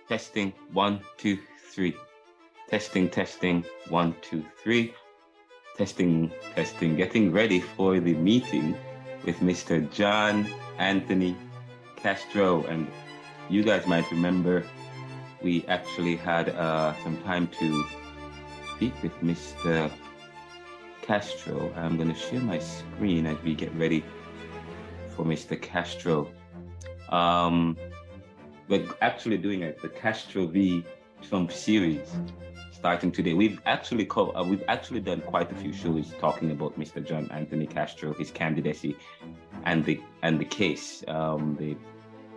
Testing, 1, 2, 3. Testing, testing, 1, 2, 3. Testing, testing. Getting ready for the meeting with Mr. John Anthony Castro. And you guys might remember we actually had some time to speak with Mr. Castro. I'm going to share my screen as we get ready for Mr. Castro. We're actually doing the Castro v. Trump series starting today. We've actually done quite a few shows talking about Mr. John Anthony Castro, his candidacy, and the case,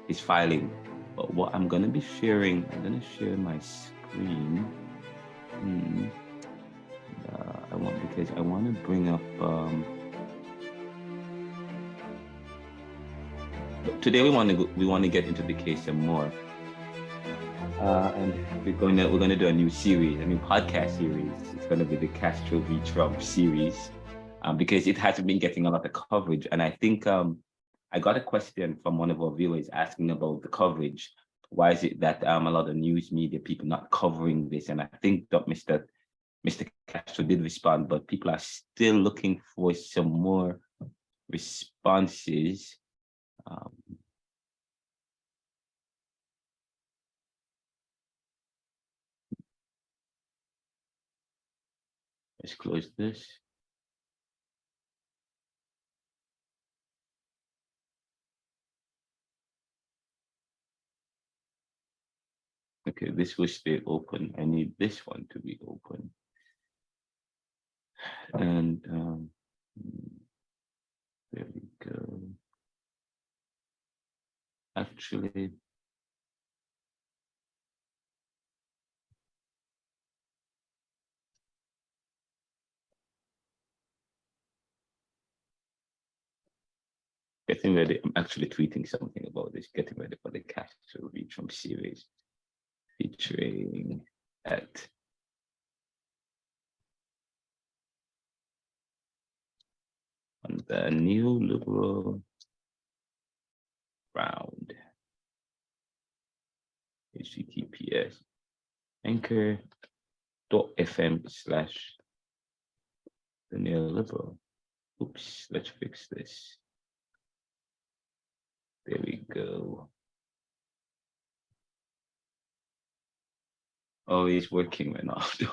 his filing. But what I'm going to be sharing, I'm going to share my screen. Because I want to bring up. Today we want to get into the case some more, and we're going to do a new series, a new podcast series. It's going to be the Castro v. Trump series, because it hasn't been getting a lot of coverage. And I think I got a question from one of our viewers asking about the coverage. Why is it that a lot of news media people not covering this? And I think that Mr. Castro did respond, but people are still looking for some more responses. Let's close this. Okay, this will stay open. I need this one to be open. And there we go. Actually, getting ready. I'm actually tweeting something about this. Getting ready for the Castro v. Trump series featuring at on the New Liberal Round. HTTPS anchor.fm/the neoliberal. Oops, let's fix this. There we go. Oh, it's working, Ronaldo.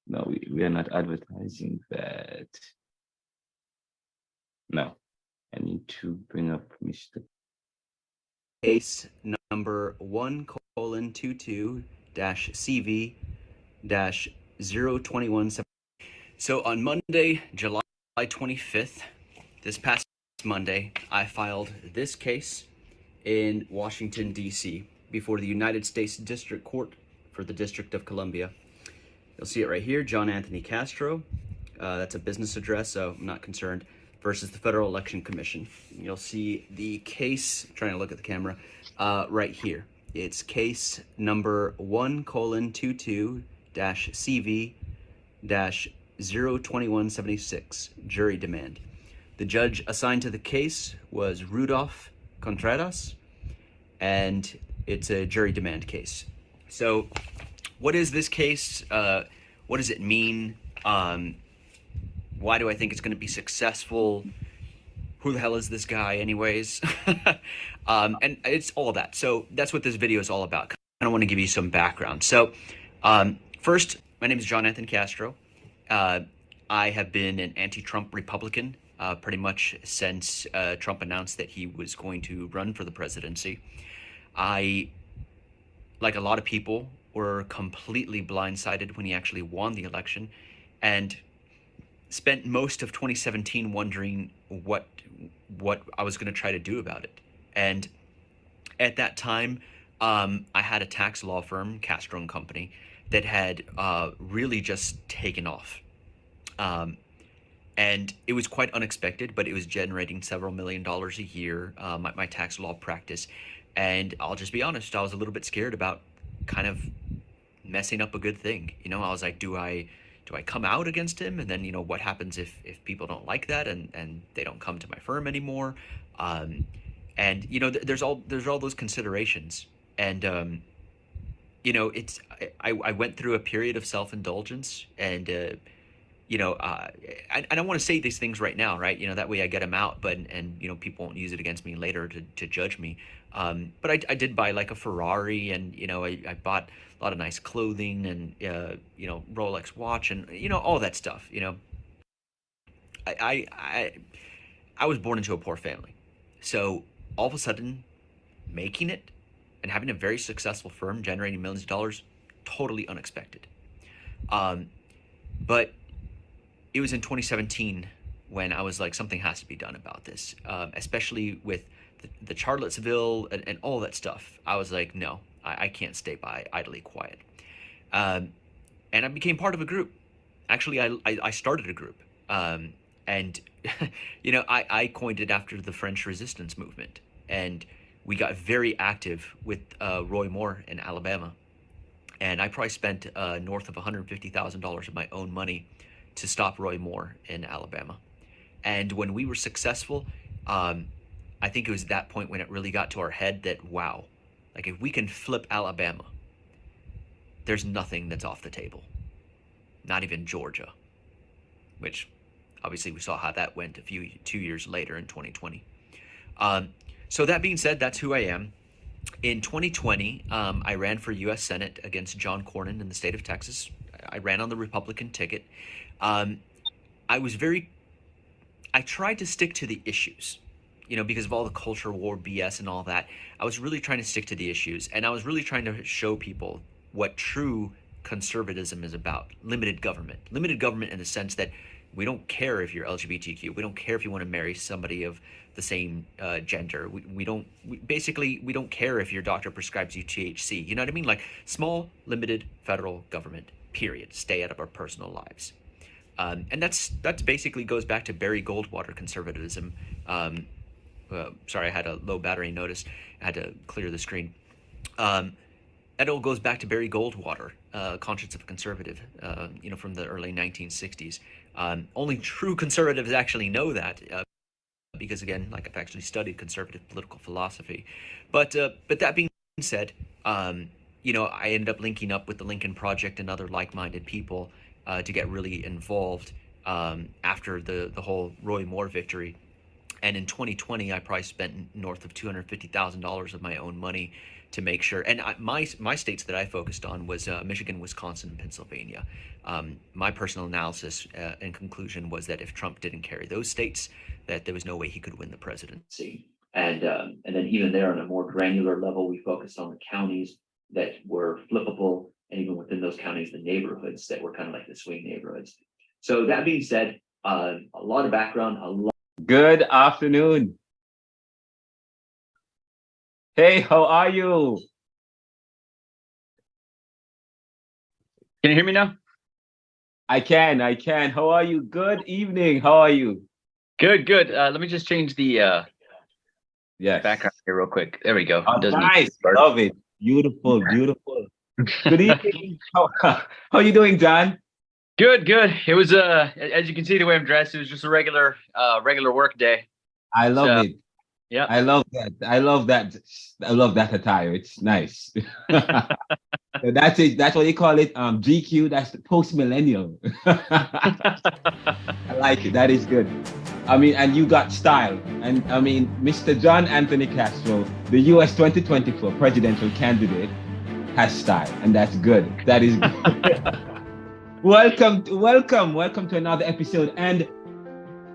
No, we are not advertising that. No, I need to bring up Mr. Case number 1:22-CV-021. So on Monday, July 25th, this past Monday, I filed this case in Washington, D.C. before the United States District Court for the District of Columbia. You'll see it right here, John Anthony Castro. That's a business address, so I'm not concerned. Versus the Federal Election Commission. You'll see the case, I'm trying to look at the camera, right here. It's case number 1:22-CV-02176, jury demand. The judge assigned to the case was Rudolph Contreras, and it's a jury demand case. So what is this case? What does it mean? Why do I think it's going to be successful? Who the hell is this guy anyways? And it's all that. So that's what this video is all about. I want to give you some background. So first, my name is John Anthony Castro. I have been an anti-Trump Republican pretty much since Trump announced that he was going to run for the presidency. I, like a lot of people, were completely blindsided when he actually won the election, and spent most of 2017 wondering what I was going to try to do about it. And at that time, I had a tax law firm, Castro and Company, that had really just taken off. And it was quite unexpected, but it was generating several $1 million a year, my tax law practice. And I'll just be honest, I was a little bit scared about kind of messing up a good thing. You know, I was like, do I do I come out against him? And then, what happens if people don't like that and they don't come to my firm anymore? And there's all those considerations. And I went through a period of self-indulgence, and I don't want to say these things right now, right? That way I get them out, but people won't use it against me later to judge me. But I did buy like a Ferrari, and I bought a lot of nice clothing, and Rolex watch, and all that stuff. I was born into a poor family, so all of a sudden, making it and having a very successful firm generating millions of dollars, totally unexpected. But it was in 2017 when I was like, something has to be done about this, especially with the Charlottesville and all that stuff. I was like, no, I can't stay by idly quiet. And I became part of a group. Actually, I started a group. And, I coined it after the French Resistance movement. And we got very active with Roy Moore in Alabama. And I probably spent north of $150,000 of my own money to stop Roy Moore in Alabama. And when we were successful, I think it was that point when it really got to our head that, wow, like if we can flip Alabama, there's nothing that's off the table. Not even Georgia, which obviously we saw how that went 2 years later in 2020. So that being said, that's who I am. In 2020, I ran for U.S. Senate against John Cornyn in the state of Texas. I ran on the Republican ticket. I tried to stick to the issues, because of all the culture war BS and all that. I was really trying to stick to the issues, and I was really trying to show people what true conservatism is about. Limited government in the sense that we don't care if you're LGBTQ. We don't care if you want to marry somebody of the same gender. We don't care if your doctor prescribes you THC. You know what I mean? Like small, limited federal government, period. Stay out of our personal lives. And that's basically goes back to Barry Goldwater conservatism. Sorry, I had a low battery notice. I had to clear the screen. That all goes back to Barry Goldwater, Conscience of a Conservative, from the early 1960s. Only true conservatives actually know that, because again, like I've actually studied conservative political philosophy. But that being said, I ended up linking up with the Lincoln Project and other like-minded people to get really involved after the whole Roy Moore victory. And in 2020, I probably spent north of $250,000 of my own money to make sure. And my states that I focused on was Michigan, Wisconsin, and Pennsylvania. My personal analysis and conclusion was that if Trump didn't carry those states, that there was no way he could win the presidency. And then even there on a more granular level, we focused on the counties that were flippable, and even within those counties, the neighborhoods that were kind of like the swing neighborhoods. So that being said, a lot of background, Good afternoon. Hey, how are you? Can you hear me now? I can. How are you? Good evening. How are you? Good. Let me just change the background here real quick. There we go. Oh, nice. Love it. Beautiful. Good evening. How are you doing, John? Good. It was as you can see the way I'm dressed, it was just a regular work day. I love it. Yeah. I love that. I love that attire. It's nice. So that's it. That's what you call it. GQ. That's the post-millennial. I like it. That is good. And you got style. And Mr. John Anthony Castro, the U.S. 2024 presidential candidate, has style, and that's good. That is good. Welcome to another episode, and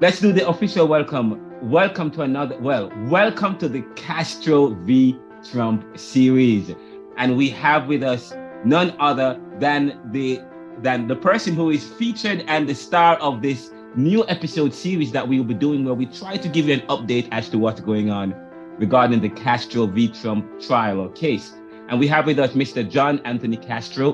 let's do the official welcome. Welcome to the Castro v. Trump series. And we have with us none other than the person who is featured and the star of this new episode series that we will be doing, where we try to give you an update as to what's going on regarding the Castro v. Trump trial or case. And we have with us Mr. John Anthony Castro,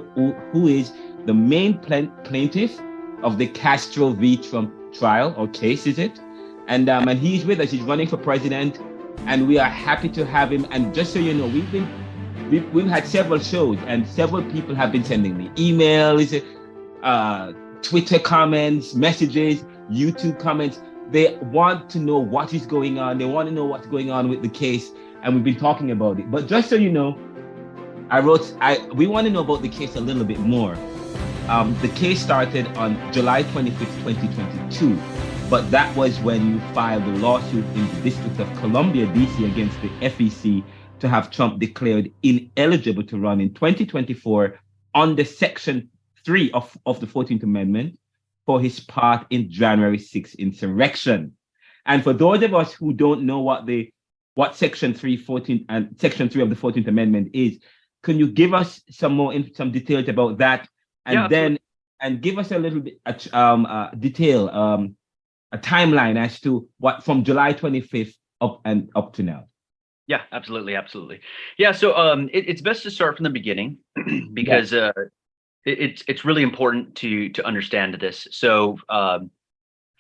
who is the main plaintiff of the Castro v. Trump trial or case, is it? And he's with us. He's running for president, and we are happy to have him. And just so you know, we've had several shows, and several people have been sending me emails, Twitter comments, messages, YouTube comments. They want to know what is going on. They want to know what's going on with the case, and we've been talking about it. But just so you know, we want to know about the case a little bit more. The case started on July 25th, 2022, but that was when you filed the lawsuit in the District of Columbia, DC, against the FEC to have Trump declared ineligible to run in 2024 under Section 3 of the 14th Amendment for his part in January 6th insurrection. And for those of us who don't know what Section 3 of the 14th Amendment is, can you give us some details about that? And give us a little bit detail, a timeline as to what from July 25th up to now. Yeah, absolutely. Yeah, so it's best to start from the beginning because it's really important to understand this. So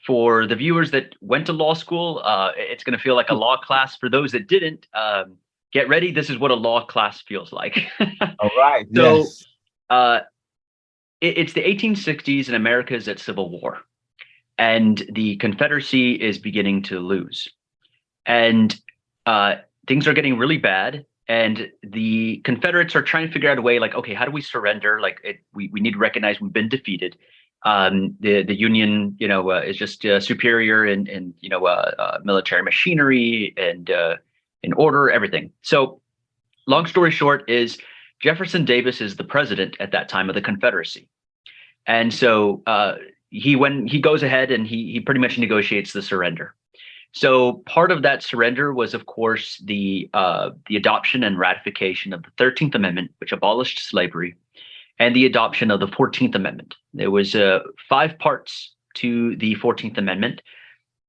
for the viewers that went to law school, it's going to feel like a law class. For those that didn't, get ready. This is what a law class feels like. All right. So it's the 1860s and America is at civil war, and the Confederacy is beginning to lose, and things are getting really bad. And the Confederates are trying to figure out a way, like, okay, how do we surrender? Like, we need to recognize we've been defeated. The Union, is just superior in military machinery and in order, everything. So, long story short is Jefferson Davis is the president at that time of the Confederacy, and so he goes ahead and he pretty much negotiates the surrender. So part of that surrender was, of course, the adoption and ratification of the 13th Amendment, which abolished slavery, and the adoption of the 14th Amendment. There was 5 parts to the 14th Amendment.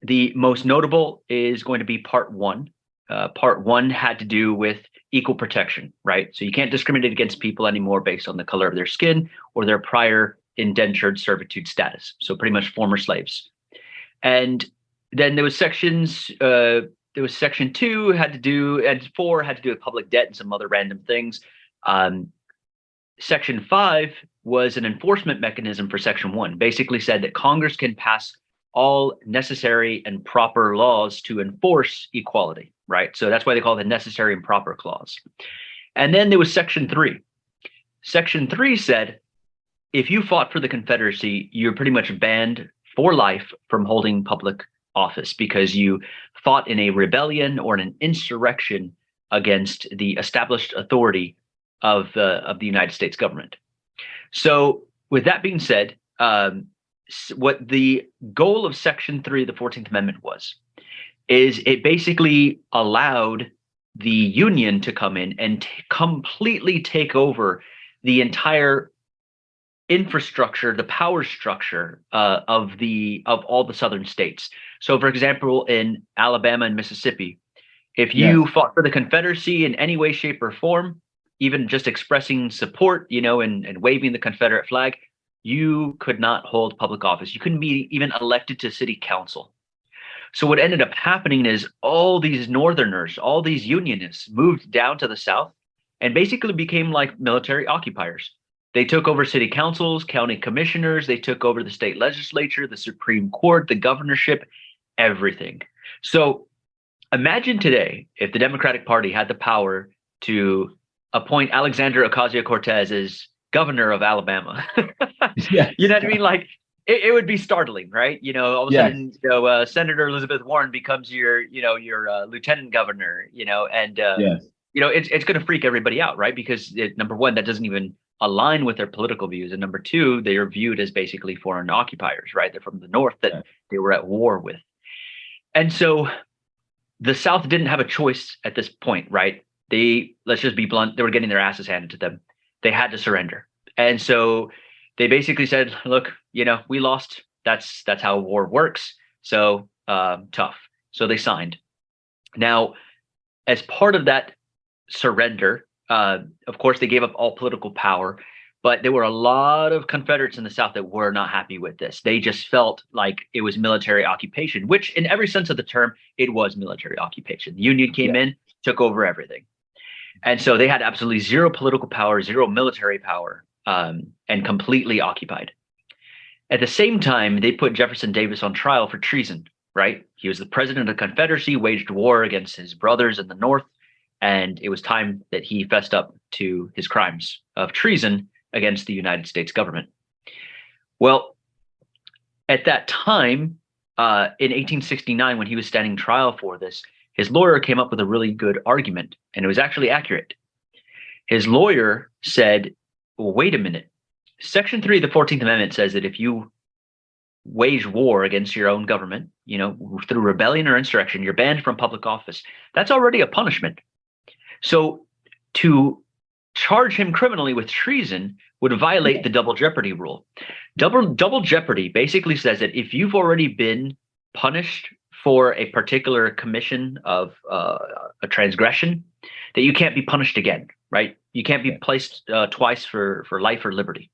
The most notable is going to be Part 1. Part 1 had to do with equal protection, right? So you can't discriminate against people anymore based on the color of their skin or their prior indentured servitude status. So pretty much former slaves. And then there was Section 2 had to do, and 4 had to do with public debt and some other random things. Section 5 was an enforcement mechanism for Section 1, basically said that Congress can pass all necessary and proper laws to enforce equality, right? So that's why they call it the necessary and proper clause. And then there was Section 3. Section 3 said, if you fought for the Confederacy, you're pretty much banned for life from holding public office because you fought in a rebellion or in an insurrection against the established authority of the United States government. So with that being said, what the goal of Section 3 of the 14th Amendment is it basically allowed the Union to come in and completely take over the entire infrastructure, the power structure of all the southern states. So, for example, in Alabama and Mississippi, if you fought for the Confederacy in any way, shape, or form, even just expressing support, and waving the Confederate flag, you could not hold public office. You couldn't be even elected to city council. So what ended up happening is all these Northerners, all these Unionists moved down to the South and basically became like military occupiers. They took over city councils, county commissioners, they took over the state legislature, the Supreme Court, the governorship, everything. So imagine today if the Democratic Party had the power to appoint Alexandria Ocasio-Cortez as governor of Alabama. You know what I mean? Like it would be startling, right? All of a sudden, Senator Elizabeth Warren becomes your lieutenant governor, and it's going to freak everybody out, right? Because number one, that doesn't even align with their political views, and number two, they are viewed as basically foreign occupiers, right? They're from the North that they were at war with, and so the South didn't have a choice at this point, right? Let's just be blunt, they were getting their asses handed to them. They had to surrender. And so they basically said, look, we lost. That's how war works. So tough. So they signed. Now, as part of that surrender, of course, they gave up all political power, but there were a lot of Confederates in the South that were not happy with this. They just felt like it was military occupation, which in every sense of the term, it was military occupation. The Union came in, took over everything. And so they had absolutely zero political power, zero military power, and completely occupied. At the same time, they put Jefferson Davis on trial for treason, right? He was the president of the Confederacy, waged war against his brothers in the North, and it was time that he fessed up to his crimes of treason against the United States government. Well, at that time, in 1869, when he was standing trial for this, his lawyer came up with a really good argument, and it was actually accurate. His lawyer said, well, wait a minute. Section 3 of the 14th Amendment says that if you wage war against your own government, through rebellion or insurrection, you're banned from public office. That's already a punishment. So to charge him criminally with treason would violate the double jeopardy rule. Double jeopardy basically says that if you've already been punished for a particular commission of a transgression, that you can't be punished again, right? You can't be placed twice for life or liberty.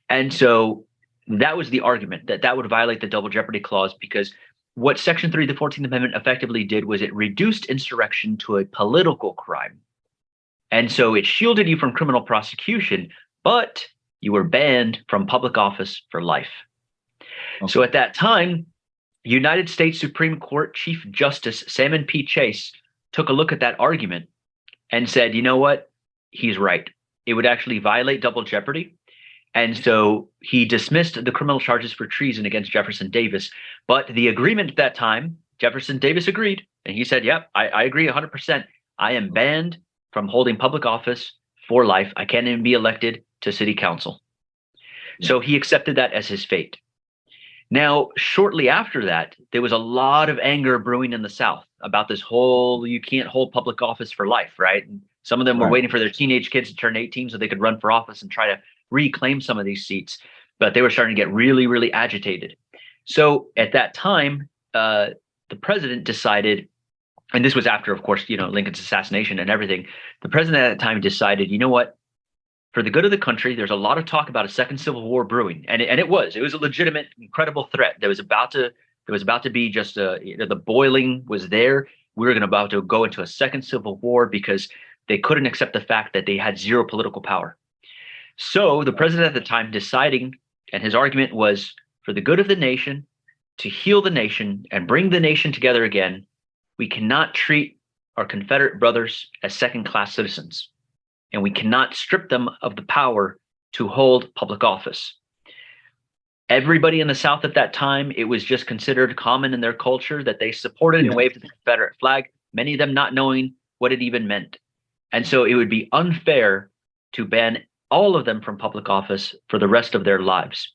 And so that was the argument, that would violate the double jeopardy clause, because what Section 3 of the 14th Amendment effectively did was it reduced insurrection to a political crime. And so it shielded you from criminal prosecution, but you were banned from public office for life. Okay. So at that time, United States Supreme Court Chief Justice Salmon P. Chase took a look at that argument and said, you know what? He's right. It would actually violate double jeopardy. And so he dismissed the criminal charges for treason against Jefferson Davis. But the agreement at that time, Jefferson Davis agreed. And he said, yep, I agree 100%. I am banned from holding public office for life. I can't even be elected to city council. Yeah. So he accepted that as his fate. Now, shortly after that, there was a lot of anger brewing in the South about this whole, you can't hold public office for life, right? And some of them were waiting for their teenage kids to turn 18 so they could run for office and try to reclaim some of these seats, but they were starting to get really, really agitated. So at that time, the president decided, and this was after, of course, Lincoln's assassination and everything. The president at that time decided, you know what? For the good of the country, there's a lot of talk about a second civil war brewing, and it was a legitimate, incredible threat. There was about to be just the boiling was there. We were about to go into a second civil war because they couldn't accept the fact that they had zero political power. So the president at the time deciding, and his argument was for the good of the nation, to heal the nation and bring the nation together again, we cannot treat our Confederate brothers as second-class citizens, and we cannot strip them of the power to hold public office. Everybody in the South at that time, it was just considered common in their culture that they supported and waved the Confederate flag, many of them not knowing what it even meant. And so it would be unfair to ban all of them from public office for the rest of their lives.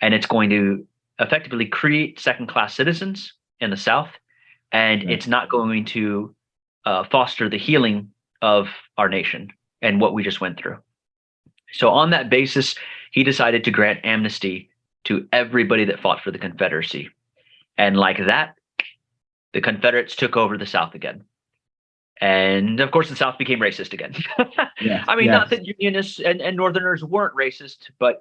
And it's going to effectively create second-class citizens in the South, and it's not going to foster the healing of our nation and what we just went through. So on that basis, he decided to grant amnesty to everybody that fought for the Confederacy. And like that, the Confederates took over the South again. And of course, the South became racist again. I mean, not that Unionists and Northerners weren't racist, but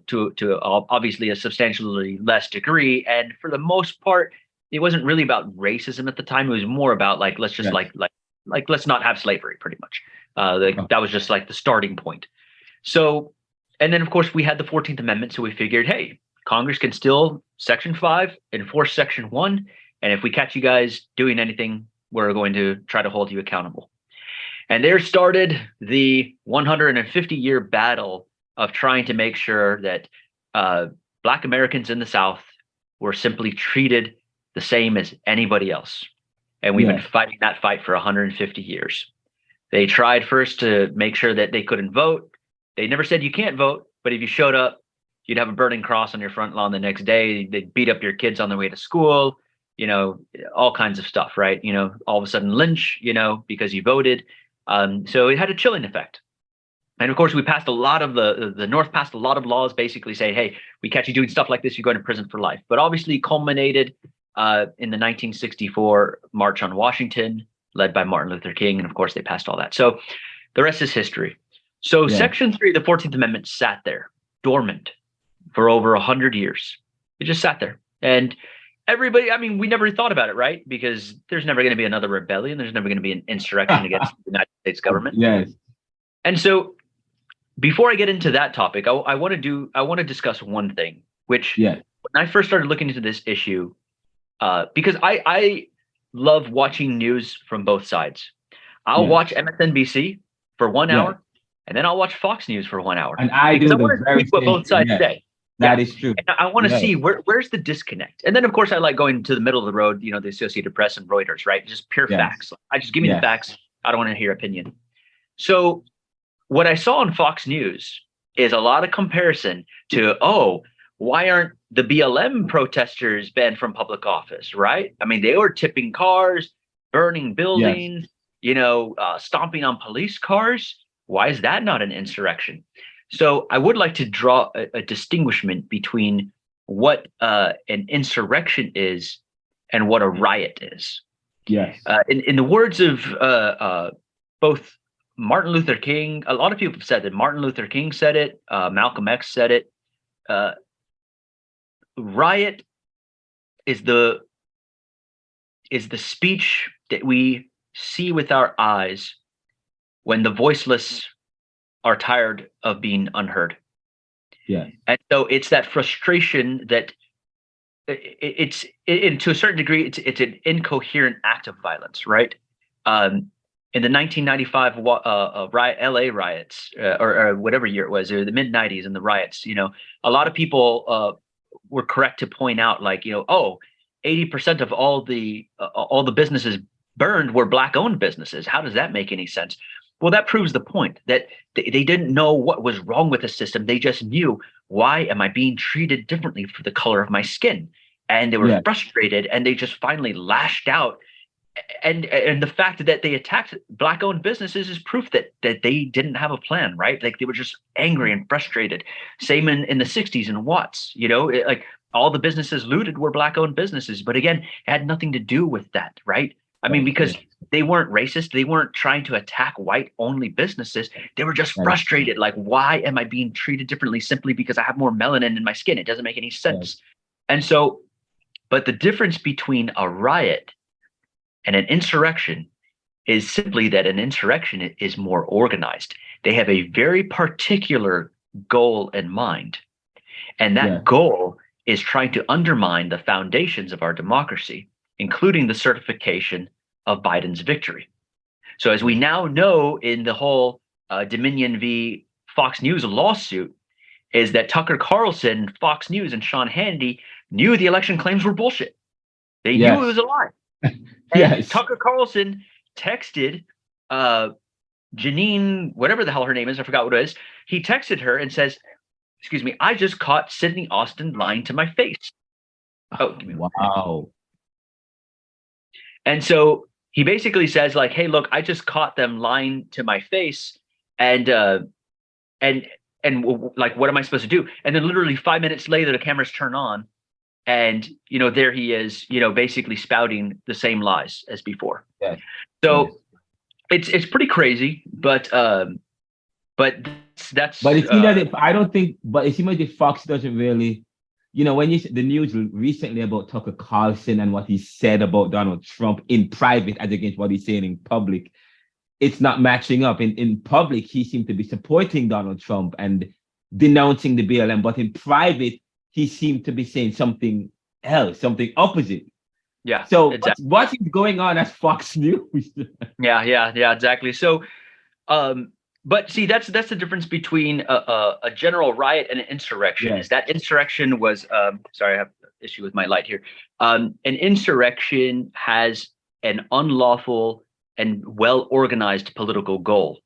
to obviously a substantially less degree. And for the most part, it wasn't really about racism at the time. It was more about let's just let's not have slavery, pretty much. That was just like the starting point. So, and then of course we had the 14th Amendment. So we figured, hey, Congress can still Section 5 enforce Section 1, and if we catch you guys doing anything, we're going to try to hold you accountable. And there started the 150-year battle of trying to make sure that Black Americans in the South were simply treated the same as anybody else. And we've been fighting that fight for 150 years. They tried first to make sure that they couldn't vote. They never said you can't vote, but if you showed up, you'd have a burning cross on your front lawn the next day. They'd beat up your kids on their way to school. All kinds of stuff, right? All of a sudden lynch, because you voted. So it had a chilling effect. And of course, we passed a lot of the North passed a lot of laws basically saying, hey, we catch you doing stuff like this, you're going to prison for life. But obviously culminated in the 1964 March on Washington, led by Martin Luther King. And of course, they passed all that. So the rest is history. So Section 3 of the 14th Amendment sat there dormant for over 100 years. It just sat there. And everybody, I mean, we never thought about it, right? Because there's never going to be another rebellion. There's never going to be an insurrection against the United States government. Yes. And so before I get into that topic, I want to discuss one thing. which Yeah. when I first started looking into this issue, because I love watching news from both sides. I'll Yeah. watch MSNBC for 1 Yeah. hour, and then I'll watch Fox News for 1 hour. And I Because do I the want to very see what same both thing. sides Yeah. say. That Yeah. is true. And I want to Yeah. see where's the disconnect. And then, of course, I like going to the middle of the road, the Associated Press and Reuters, right? Just pure Yes. facts. I just give me the Yes. facts. I don't want to hear opinion. So what I saw on Fox News is a lot of comparison to, why aren't the BLM protesters banned from public office, right? I mean, they were tipping cars, burning buildings, stomping on police cars. Why is that not an insurrection? So I would like to draw a distinguishment between what an insurrection is and what a riot is. Yes. In the words of both Martin Luther King, a lot of people have said that. Martin Luther King said it. Malcolm X said it. Riot is the speech that we see with our eyes when the voiceless are tired of being unheard. Yeah. And so it's that frustration that it's to a certain degree, it's an incoherent act of violence, right? In the 1995 LA riots, or whatever year it was, or the mid 90s and the riots, a lot of people were correct to point out, like, 80% of all the businesses burned were Black-owned businesses. How does that make any sense? Well, that proves the point that they didn't know what was wrong with the system. They just knew, why am I being treated differently for the color of my skin? And they were frustrated, and they just finally lashed out. And the fact that they attacked Black-owned businesses is proof that they didn't have a plan, right? Like, they were just angry and frustrated. Same in the 60s in Watts, like all the businesses looted were Black-owned businesses. But again, it had nothing to do with that, right? I mean, because they weren't racist. They weren't trying to attack white-only businesses. They were just frustrated. Like, why am I being treated differently simply because I have more melanin in my skin? It doesn't make any sense. And so, but the difference between a riot and an insurrection is simply that an insurrection is more organized. They have a very particular goal in mind. And that goal is trying to undermine the foundations of our democracy, including the certification of Biden's victory. So as we now know in the whole Dominion v. Fox News lawsuit, is that Tucker Carlson, Fox News, and Sean Hannity knew the election claims were bullshit. They knew it was a lie. And Tucker Carlson texted Janine, whatever the hell her name is, I forgot what it is. He texted her and says, "Excuse me, I just caught Sidney Austin lying to my face." Oh, give me one. Wow. And so he basically says, like, "Hey, look, I just caught them lying to my face, and like, what am I supposed to do?" And then literally 5 minutes later, the cameras turn on, and there he is, basically spouting the same lies as before. So it's pretty crazy, but that's. But it seems that I don't think, but it seems like the Fox doesn't really, when you the news recently about Tucker Carlson and what he said about Donald Trump in private as against what he's saying in public, it's not matching up. In public, he seemed to be supporting Donald Trump and denouncing the BLM, but in private, he seemed to be saying something else, something opposite. Yeah. So exactly. What is going on at Fox News? Yeah, exactly. So, but see, that's the difference between a general riot and an insurrection. Is that insurrection was sorry, I have an issue with my light here. An insurrection has an unlawful and well-organized political goal.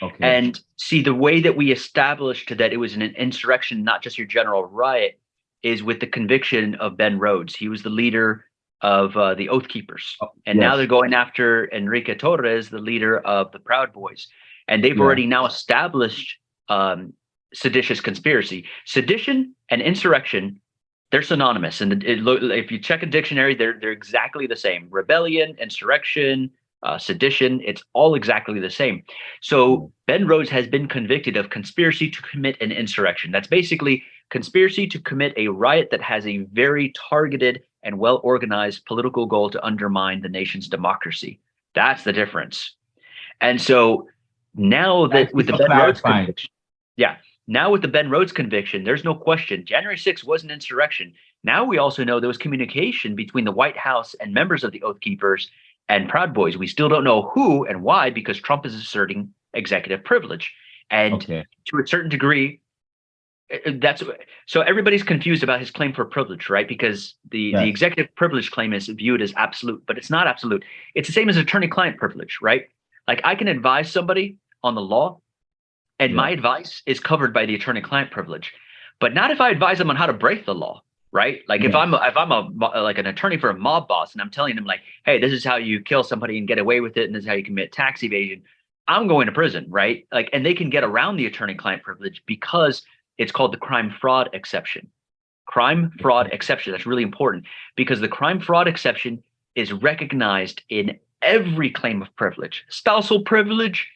Okay. And see, the way that we established that it was an insurrection, not just your general riot, is with the conviction of Ben Rhodes. He was the leader of the Oath Keepers. And now they're going after Enrique Torres, the leader of the Proud Boys. And they've already now established seditious conspiracy. Sedition and insurrection, they're synonymous. And if you check a dictionary, they're exactly the same. Rebellion, insurrection, sedition, it's all exactly the same. So Ben Rhodes has been convicted of conspiracy to commit an insurrection. That's basically conspiracy to commit a riot that has a very targeted and well-organized political goal to undermine the nation's democracy. That's the difference. And so now that with the Ben Rhodes conviction, Now with the Ben Rhodes conviction, there's no question. January 6th was an insurrection. Now we also know there was communication between the White House and members of the Oath Keepers and Proud Boys. We still don't know who and why, because Trump is asserting executive privilege. And to a certain degree, that's so everybody's confused about his claim for privilege, right? Because the executive privilege claim is viewed as absolute, but it's not absolute. It's the same as attorney-client privilege, right? Like I can advise somebody on the law, and my advice is covered by the attorney-client privilege, but not if I advise them on how to break the law, right? Like if I'm like an attorney for a mob boss, and I'm telling them like, hey, this is how you kill somebody and get away with it, and this is how you commit tax evasion, I'm going to prison, right? Like, and they can get around the attorney-client privilege because it's called the crime fraud exception. Crime fraud exception. That's really important because the crime fraud exception is recognized in every claim of privilege, spousal privilege,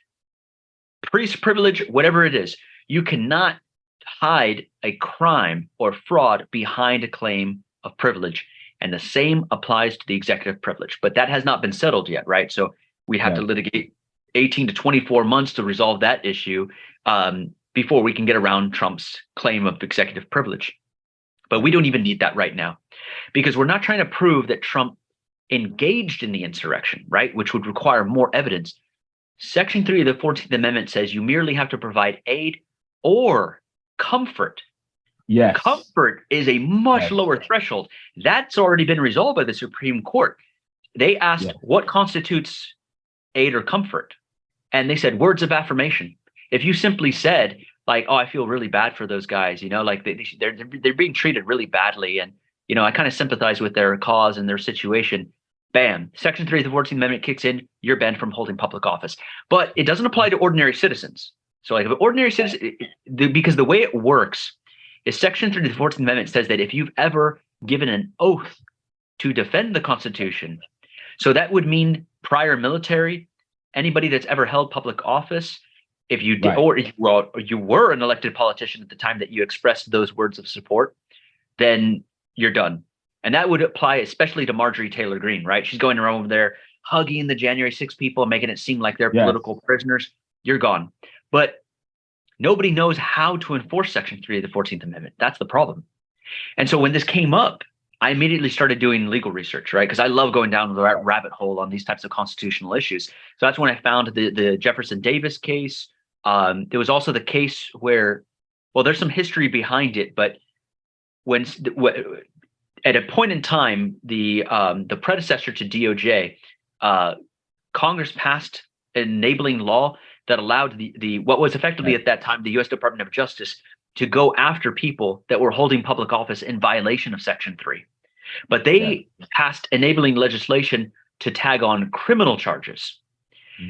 priest privilege, whatever it is. You cannot hide a crime or fraud behind a claim of privilege. And the same applies to the executive privilege, but that has not been settled yet, right? So we have to litigate 18 to 24 months to resolve that issue before we can get around Trump's claim of executive privilege. But we don't even need that right now because we're not trying to prove that Trump engaged in the insurrection, right? Which would require more evidence. Section 3 of the 14th Amendment says you merely have to provide aid or comfort. Yes. Comfort is a much lower threshold. That's already been resolved by the Supreme Court. They asked what constitutes aid or comfort, and they said words of affirmation. If you simply said like, oh, I feel really bad for those guys, you know, like they're being treated really badly, and you know, I kind of sympathize with their cause and their situation. Bam, Section 3 of the 14th Amendment kicks in. You're banned from holding public office, but it doesn't apply to ordinary citizens. So, like, if an ordinary citizen, because the way it works is Section 3 of the 14th Amendment says that if you've ever given an oath to defend the Constitution, so that would mean prior military, anybody that's ever held public office. If you did, or if you were an elected politician at the time that you expressed those words of support, then you're done. And that would apply especially to Marjorie Taylor Greene, right? She's going around over there hugging the January 6 people, making it seem like they're political prisoners. You're gone. But nobody knows how to enforce Section 3 of the 14th Amendment. That's the problem. And so when this came up, I immediately started doing legal research, right? Because I love going down the rabbit hole on these types of constitutional issues. So that's when I found the Jefferson Davis case. There was also the case where, well, there's some history behind it, but when at a point in time, the predecessor to DOJ, Congress passed an enabling law that allowed the what was effectively at that time the U.S. Department of Justice to go after people that were holding public office in violation of Section 3. But they passed enabling legislation to tag on criminal charges.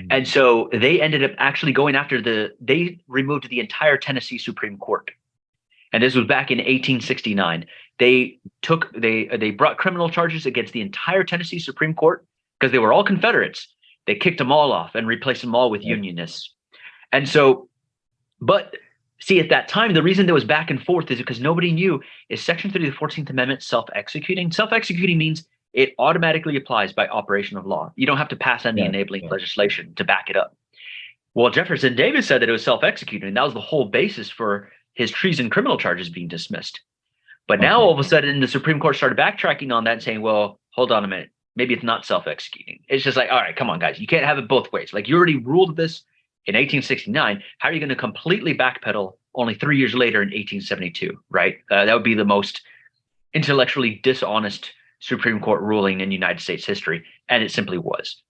And so they ended up actually going after they removed the entire Tennessee Supreme Court. And this was back in 1869. They brought criminal charges against the entire Tennessee Supreme Court because they were all Confederates. They kicked them all off and replaced them all with Unionists. And so, but see, at that time, the reason there was back and forth is because nobody knew, is Section 3 of the 14th Amendment self-executing? Self-executing means it automatically applies by operation of law. You don't have to pass any enabling legislation to back it up. Well, Jefferson Davis said that it was self-executing, and that was the whole basis for his treason criminal charges being dismissed. But now all of a sudden the Supreme Court started backtracking on that and saying, well, hold on a minute. Maybe it's not self-executing. It's just like, all right, come on, guys. You can't have it both ways. Like, you already ruled this in 1869. How are you going to completely backpedal only 3 years later in 1872, right? That would be the most intellectually dishonest Supreme Court ruling in United States history. And it simply was.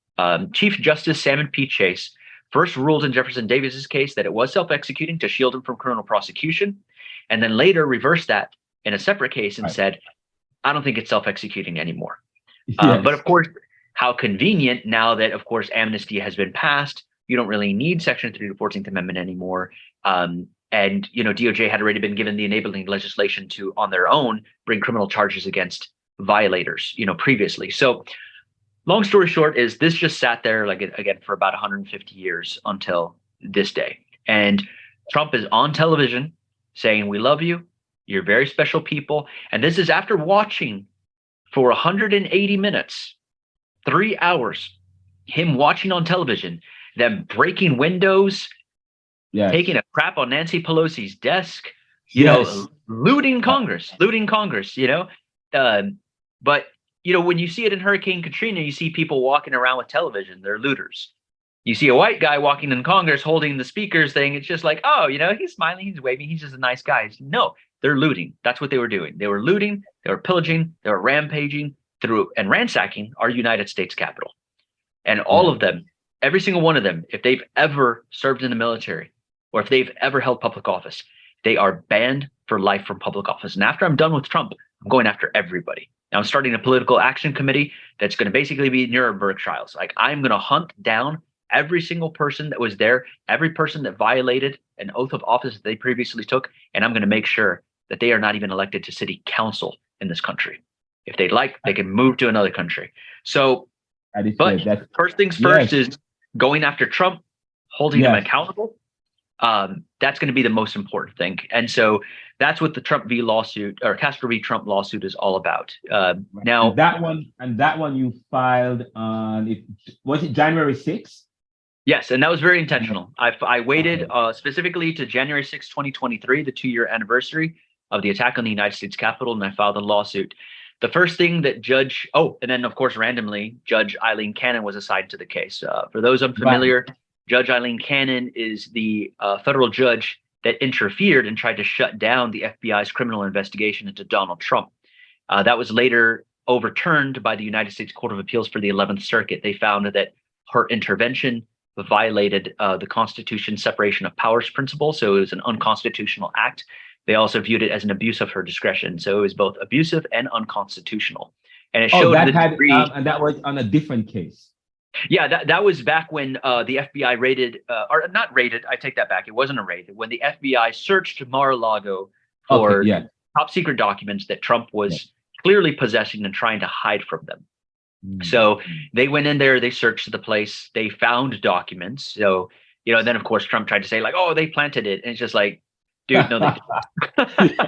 Chief Justice Salmon P. Chase first ruled in Jefferson Davis's case that it was self-executing to shield him from criminal prosecution, and then later reversed that in a separate case and said, I don't think it's self-executing anymore. But of course, how convenient now that, of course, amnesty has been passed. You don't really need Section 3 of the 14th Amendment anymore. And, you know, DOJ had already been given the enabling legislation to, on their own, bring criminal charges against violators, you know, previously. So long story short is this just sat there, like, again, for about 150 years until this day. And Trump is on television saying, we love you. You're very special people. And this is after watching for 180 minutes, 3 hours, him watching on television, them breaking windows, Yes. taking a crap on Nancy Pelosi's desk, Yes. looting Congress, but when you see it in Hurricane Katrina, you see people walking around with television, they're looters. You see a white guy walking in Congress holding the speakers thing. It's just like, oh, he's smiling, he's waving, he's just a nice guy. No, they're looting. That's what they were doing. They were looting, they were pillaging, they were rampaging through and ransacking our United States Capitol. And all of them, every single one of them, if they've ever served in the military or if they've ever held public office, they are banned for life from public office. And after I'm done with Trump, I'm going after everybody. Now I'm starting a political action committee that's going to basically be Nuremberg trials. Like, I'm going to hunt down every single person that was there, every person that violated an oath of office that they previously took, and I'm going to make sure that they are not even elected to city council in this country. If they'd like, they can move to another country. So, but first things first is going after Trump, holding him accountable. That's going to be the most important thing. And so that's what the Trump v. lawsuit, or Castro v. Trump lawsuit, is all about. Now that one you filed on, was it January 6th? Yes, and that was very intentional. I waited specifically to January 6, 2023, the 2-year anniversary of the attack on the United States Capitol, and I filed a lawsuit. The first thing that and then of course randomly, Judge Eileen Cannon was assigned to the case. For those unfamiliar, Judge Eileen Cannon is the federal judge that interfered and tried to shut down the FBI's criminal investigation into Donald Trump. That was later overturned by the United States Court of Appeals for the 11th Circuit. They found that her intervention violated the Constitution's separation of powers principle, so it was an unconstitutional act. They also viewed it as an abuse of her discretion, so it was both abusive and unconstitutional. And it showed and that was on a different case. Yeah, that was back when the FBI raided, or not raided, I take that back. It wasn't a raid. When the FBI searched Mar-a-Lago for top secret documents that Trump was clearly possessing and trying to hide from them. So they went in there, they searched the place, they found documents. So, then of course Trump tried to say like, oh, they planted it. And it's just like, dude, no, they didn't.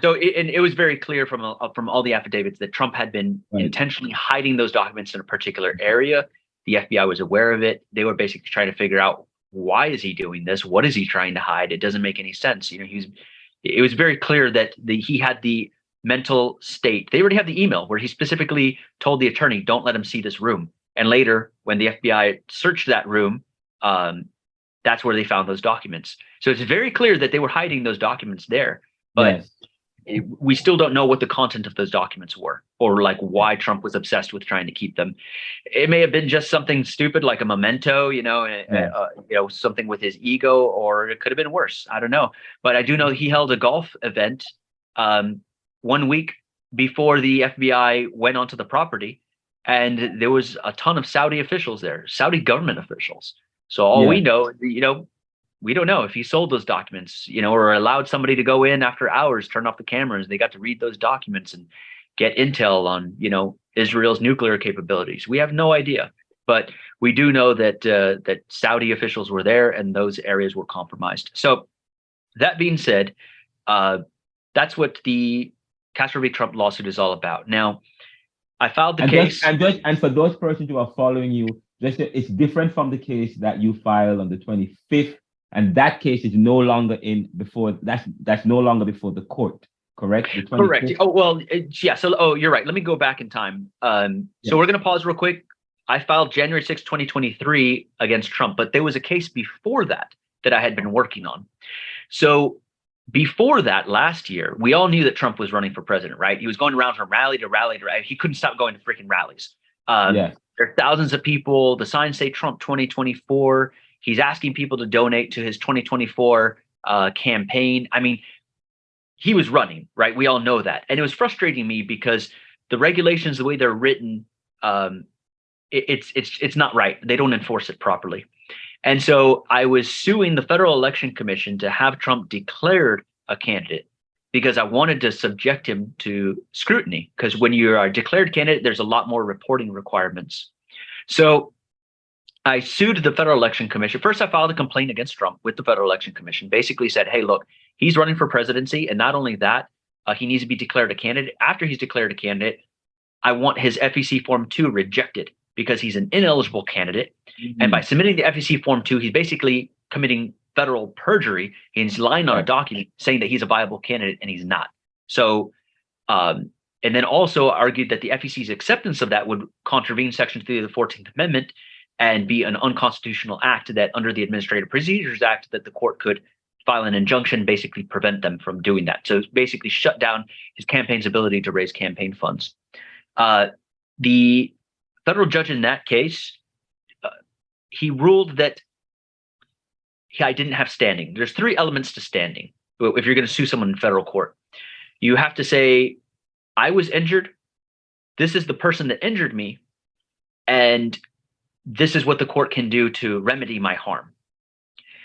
It was very clear from all the affidavits that Trump had been intentionally hiding those documents in a particular area. The FBI was aware of it. They were basically trying to figure out, why is he doing this? What is he trying to hide? It doesn't make any sense. It was very clear that he had the mental state. They already have the email where he specifically told the attorney, don't let him see this room. And later, when the FBI searched that room, that's where they found those documents. So it's very clear that they were hiding those documents there. But we still don't know what the content of those documents were, or like why Trump was obsessed with trying to keep them. It may have been just something stupid like a memento, something with his ego, or it could have been worse. I don't know. But I do know he held a golf event 1 week before the FBI went onto the property, and there was a ton of Saudi officials there, Saudi government officials. So all we know, we don't know if he sold those documents, or allowed somebody to go in after hours, turn off the cameras. They got to read those documents and get intel on, Israel's nuclear capabilities. We have no idea, but we do know that that Saudi officials were there and those areas were compromised. So that being said, that's what the Castro v. Trump lawsuit is all about. Now, I filed the case. And for those persons who are following you, it's different from the case that you filed on the 25th. And that case is no longer that's no longer before the court, correct? Correct. Oh, well, yeah. So, you're right. Let me go back in time. So we're going to pause real quick. I filed January 6, 2023 against Trump, but there was a case before that I had been working on. So before that, last year, we all knew that Trump was running for president, right? He was going around from rally to rally to rally. He couldn't stop going to freaking rallies. There are thousands of people. The signs say Trump 2024. He's asking people to donate to his 2024 campaign. I mean, he was running, right? We all know that. And it was frustrating me because the regulations, the way they're written, it's not right. They don't enforce it properly. And so I was suing the Federal Election Commission to have Trump declared a candidate because I wanted to subject him to scrutiny, because when you are a declared candidate, there's a lot more reporting requirements. So I sued the Federal Election Commission. First, I filed a complaint against Trump with the Federal Election Commission, basically said, hey, look, he's running for presidency. And not only that, he needs to be declared a candidate. After he's declared a candidate, I want his FEC Form 2 rejected because he's an ineligible candidate. And by submitting the FEC Form 2, he's basically committing federal perjury. He's lying on a document saying that he's a viable candidate, and he's not. So, and then also argued that the FEC's acceptance of that would contravene Section 3 of the 14th Amendment and be an unconstitutional act that under the Administrative Procedures Act that the court could file an injunction, basically prevent them from doing that. So basically shut down his campaign's ability to raise campaign funds. The federal judge in that case, he ruled that I didn't have standing. There's 3 elements to standing. If you're going to sue someone in federal court, you have to say, I was injured. This is the person that injured me. And this is what the court can do to remedy my harm.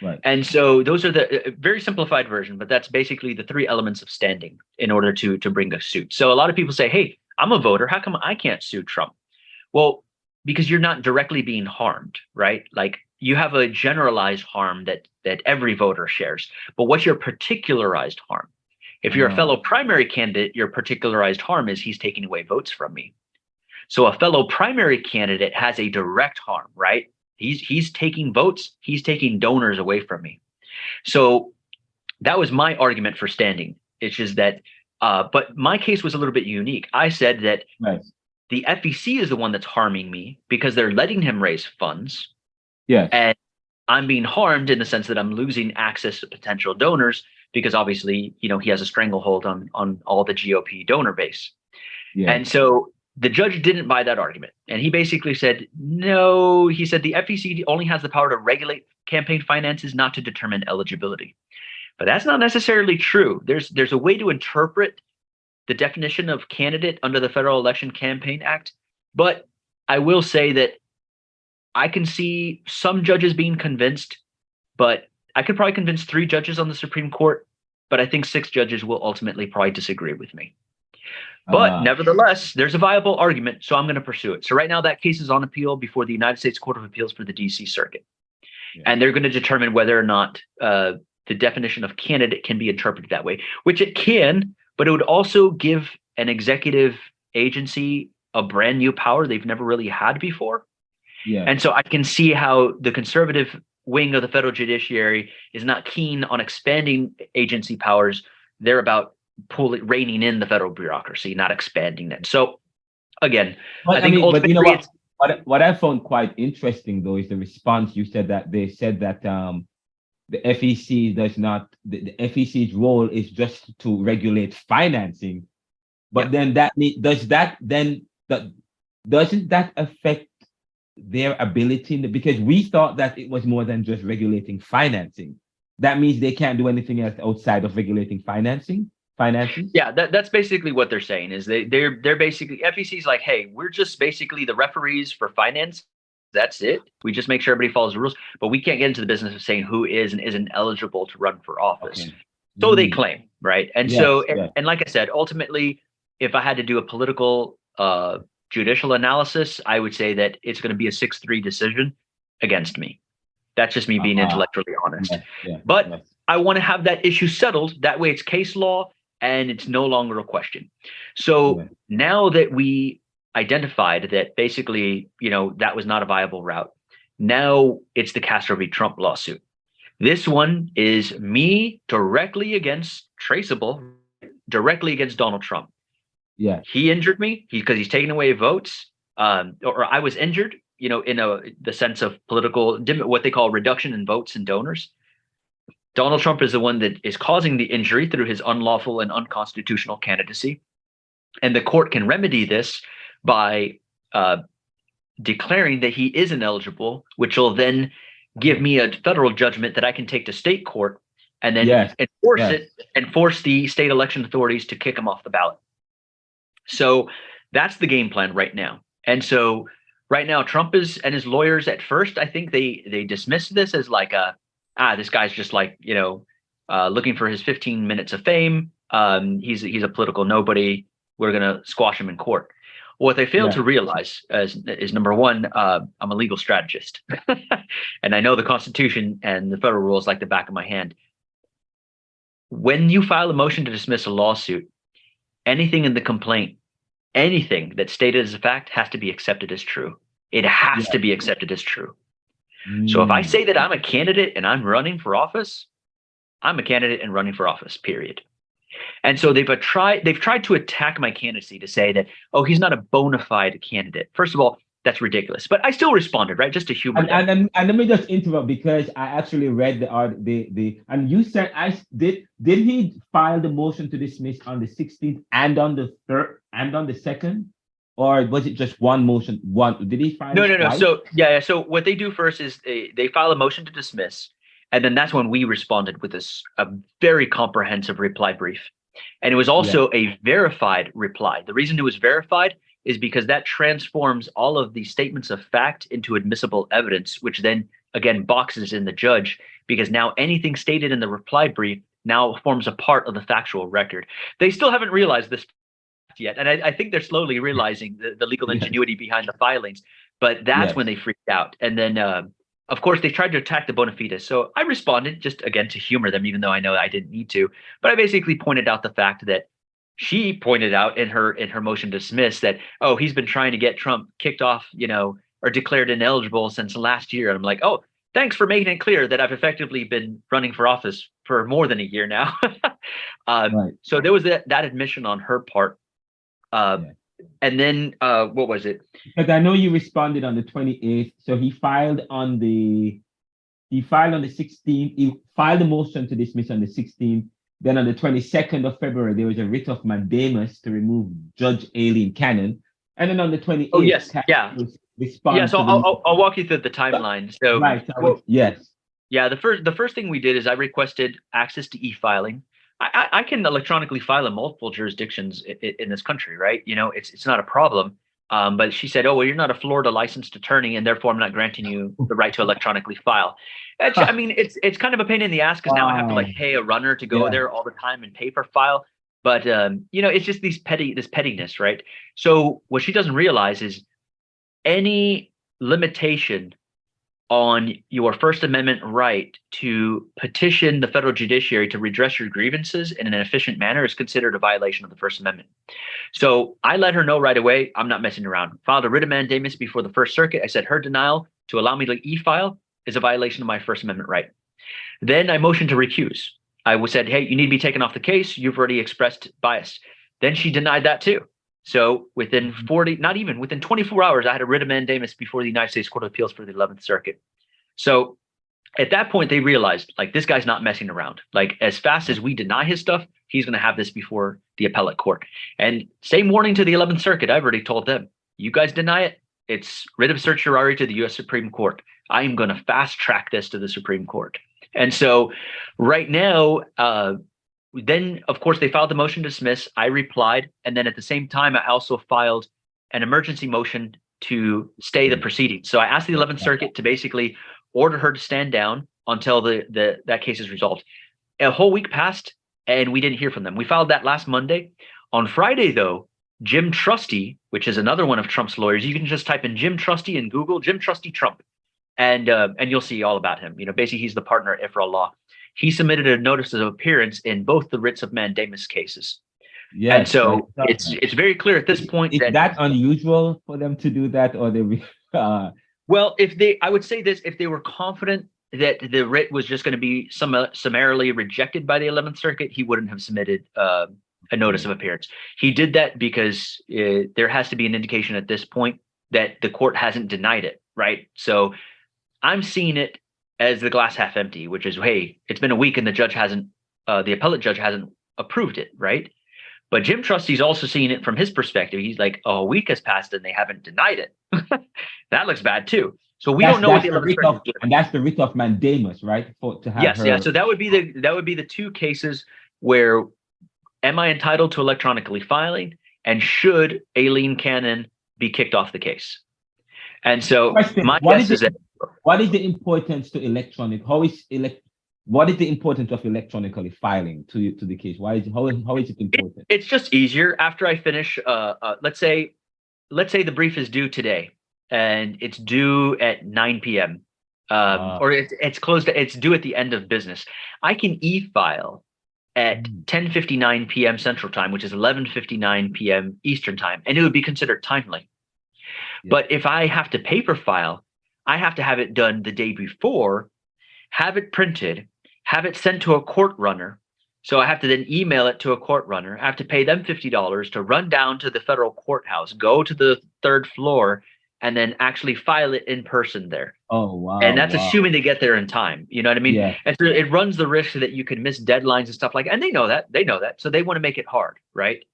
Right. And so those are the very simplified version, but that's basically the 3 elements of standing in order to bring a suit. So a lot of people say, hey, I'm a voter. How come I can't sue Trump? Well, because you're not directly being harmed, right? Like you have a generalized harm that every voter shares. But what's your particularized harm? If you're a fellow primary candidate, your particularized harm is he's taking away votes from me. So a fellow primary candidate has a direct harm, right? He's taking votes, he's taking donors away from me. So that was my argument for standing. It's just that, but my case was a little bit unique. I said that the FEC is the one that's harming me because they're letting him raise funds. Yeah. And I'm being harmed in the sense that I'm losing access to potential donors because obviously, he has a stranglehold on all the GOP donor base. Yeah. And so the judge didn't buy that argument. And he basically said, no, he said the FEC only has the power to regulate campaign finances, not to determine eligibility. But that's not necessarily true. There's a way to interpret the definition of candidate under the Federal Election Campaign Act. But I will say that I can see some judges being convinced, but I could probably convince 3 judges on the Supreme Court, but I think 6 judges will ultimately probably disagree with me. But nevertheless, there's a viable argument, so I'm going to pursue it. So right now that case is on appeal before the United States Court of Appeals for the DC Circuit. Yeah. And they're going to determine whether or not the definition of candidate can be interpreted that way, which it can, but it would also give an executive agency a brand new power they've never really had before. Yeah. And so I can see how the conservative wing of the federal judiciary is not keen on expanding agency powers. They're about reining in the federal bureaucracy, not expanding it. So again, but what I found quite interesting though is the response. You said that they said that the FEC does not, the FEC's role is just to regulate financing, but then doesn't that affect their ability? Because we thought that it was more than just regulating financing. That means they can't do anything else outside of regulating finances. Yeah, that's basically what they're saying is they're basically, FEC's like, hey, we're just basically the referees for finance. That's it. We just make sure everybody follows the rules, but we can't get into the business of saying who is and isn't eligible to run for office. Okay. So they claim, right? And and like I said, ultimately, if I had to do a political judicial analysis, I would say that it's going to be a 6-3 decision against me. That's just me being intellectually honest. But I want to have that issue settled. That way it's case law and it's no longer a question. So now that we identified that basically, that was not a viable route, now it's the Castro v. Trump lawsuit. This one is me directly against Donald Trump. Yeah, he injured me because he's taking away votes, or I was injured, in the sense of political, what they call reduction in votes and donors. Donald Trump is the one that is causing the injury through his unlawful and unconstitutional candidacy. And the court can remedy this by declaring that he is ineligible, which will then give me a federal judgment that I can take to state court and then enforce the state election authorities to kick him off the ballot. So that's the game plan right now. And so right now, Trump and his lawyers at first, I think they dismissed this as like this guy's just like, looking for his 15 minutes of fame. He's a political nobody. We're going to squash him in court. What they failed to realize is number one, I'm a legal strategist and I know the Constitution and the federal rules like the back of my hand. When you file a motion to dismiss a lawsuit, anything in the complaint, anything that's stated as a fact has to be accepted as true. It has to be accepted as true. So if I say that I'm a candidate and I'm running for office, I'm a candidate and running for office, period. And so they've tried to attack my candidacy to say that, oh, he's not a bona fide candidate. First of all, that's ridiculous. But I still responded, right? Just to humor them. And let me just interrupt, because I actually read the and you said did he file the motion to dismiss on the 16th and on the 3rd and on the 2nd? Or was it just one motion? Did he file? No. So yeah. So what they do first is they file a motion to dismiss, and then that's when we responded with a very comprehensive reply brief. And it was also a verified reply. The reason it was verified is because that transforms all of the statements of fact into admissible evidence, which then again boxes in the judge, because now anything stated in the reply brief now forms a part of the factual record. They still haven't realized this yet, and I think they're slowly realizing the legal ingenuity behind the filings, but that's when they freaked out. And then of course they tried to attack the bona fides, so I responded just again to humor them, even though I know I didn't need to. But I basically pointed out the fact that she pointed out in her motion to dismiss that, oh, he's been trying to get Trump kicked off, or declared ineligible since last year. And I'm like, oh, thanks for making it clear that I've effectively been running for office for more than a year now. So there was that admission on her part. And then what was it? Because I know you responded on the 28th. So he filed on the 16th. He filed a motion to dismiss on the 16th. Then on the 22nd of February, there was a writ of mandamus to remove Judge Aileen Cannon. And then on the 28th, so I'll walk you through the timeline. So the first thing we did is I requested access to e-filing. I can electronically file in multiple jurisdictions in this country, right? It's not a problem. But she said, oh, well, you're not a Florida licensed attorney, and therefore I'm not granting you the right to electronically file. I mean, it's kind of a pain in the ass, because now I have to pay a runner to go there all the time and pay for file. But it's just this pettiness, right? So what she doesn't realize is any limitation on your First Amendment right to petition the federal judiciary to redress your grievances in an efficient manner is considered a violation of the First Amendment. So I let her know right away, I'm not messing around. Filed a writ of mandamus before the First Circuit. I said her denial to allow me to e-file is a violation of my First Amendment right. Then I motioned to recuse. I said, hey, you need to be taken off the case. You've already expressed bias. Then she denied that too. So within 24 hours, I had a writ of mandamus before the United States Court of Appeals for the 11th Circuit. So at that point, they realized, this guy's not messing around. As fast as we deny his stuff, he's going to have this before the appellate court. And same warning to the 11th Circuit. I've already told them, you guys deny it, it's writ of certiorari to the U.S. Supreme Court. I am going to fast track this to the Supreme Court. And so right now, then, of course, they filed the motion to dismiss. I replied. And then at the same time, I also filed an emergency motion to stay the proceedings. So I asked the 11th Circuit to basically order her to stand down until that case is resolved. A whole week passed, and we didn't hear from them. We filed that last Monday. On Friday, though, Jim Trusty, which is another one of Trump's lawyers, you can just type in Jim Trusty in Google, Jim Trusty Trump, and you'll see all about him. Basically, he's the partner at Ifrah Law. He submitted a notice of appearance in both the writs of mandamus cases. Yeah, and so it's very clear at this point. Is that unusual for them to do that, or they? Well, I would say this: if they were confident that the writ was just going to be summarily rejected by the 11th Circuit, he wouldn't have submitted a notice of appearance. He did that because there has to be an indication at this point that the court hasn't denied it, right? So I'm seeing it as the glass half empty, which is, hey, it's been a week and the appellate judge hasn't approved it, right? But Jim Trusty's also seeing it from his perspective. He's like, oh, a week has passed and they haven't denied it. That looks bad too. So we don't know what the 11th Circuit is doing. And that's the writ of mandamus, right? Yeah. So that would be the two cases where am I entitled to electronically filing, and should Aileen Cannon be kicked off the case? And so my guess is that. What is the importance to electronic? What is the importance of electronically filing to the case? How is it important? It's just easier after I finish. Let's say the brief is due today, and it's due at 9 p.m. Or it's closed. It's due at the end of business. I can e-file at 10:59 p.m. Central Time, which is 11:59 p.m. Eastern Time, and it would be considered timely. But if I have to paper file, I have to have it done the day before, have it printed, have it sent to a court runner. So I have to then email it to a court runner. I have to pay them $50 to run down to the federal courthouse, go to the third floor, and then actually file it in person there. Oh, wow. And that's assuming they get there in time. You know what I mean? Yeah. And so it runs the risk that you could miss deadlines and stuff like that. And they know that. They know that. So they want to make it hard, right?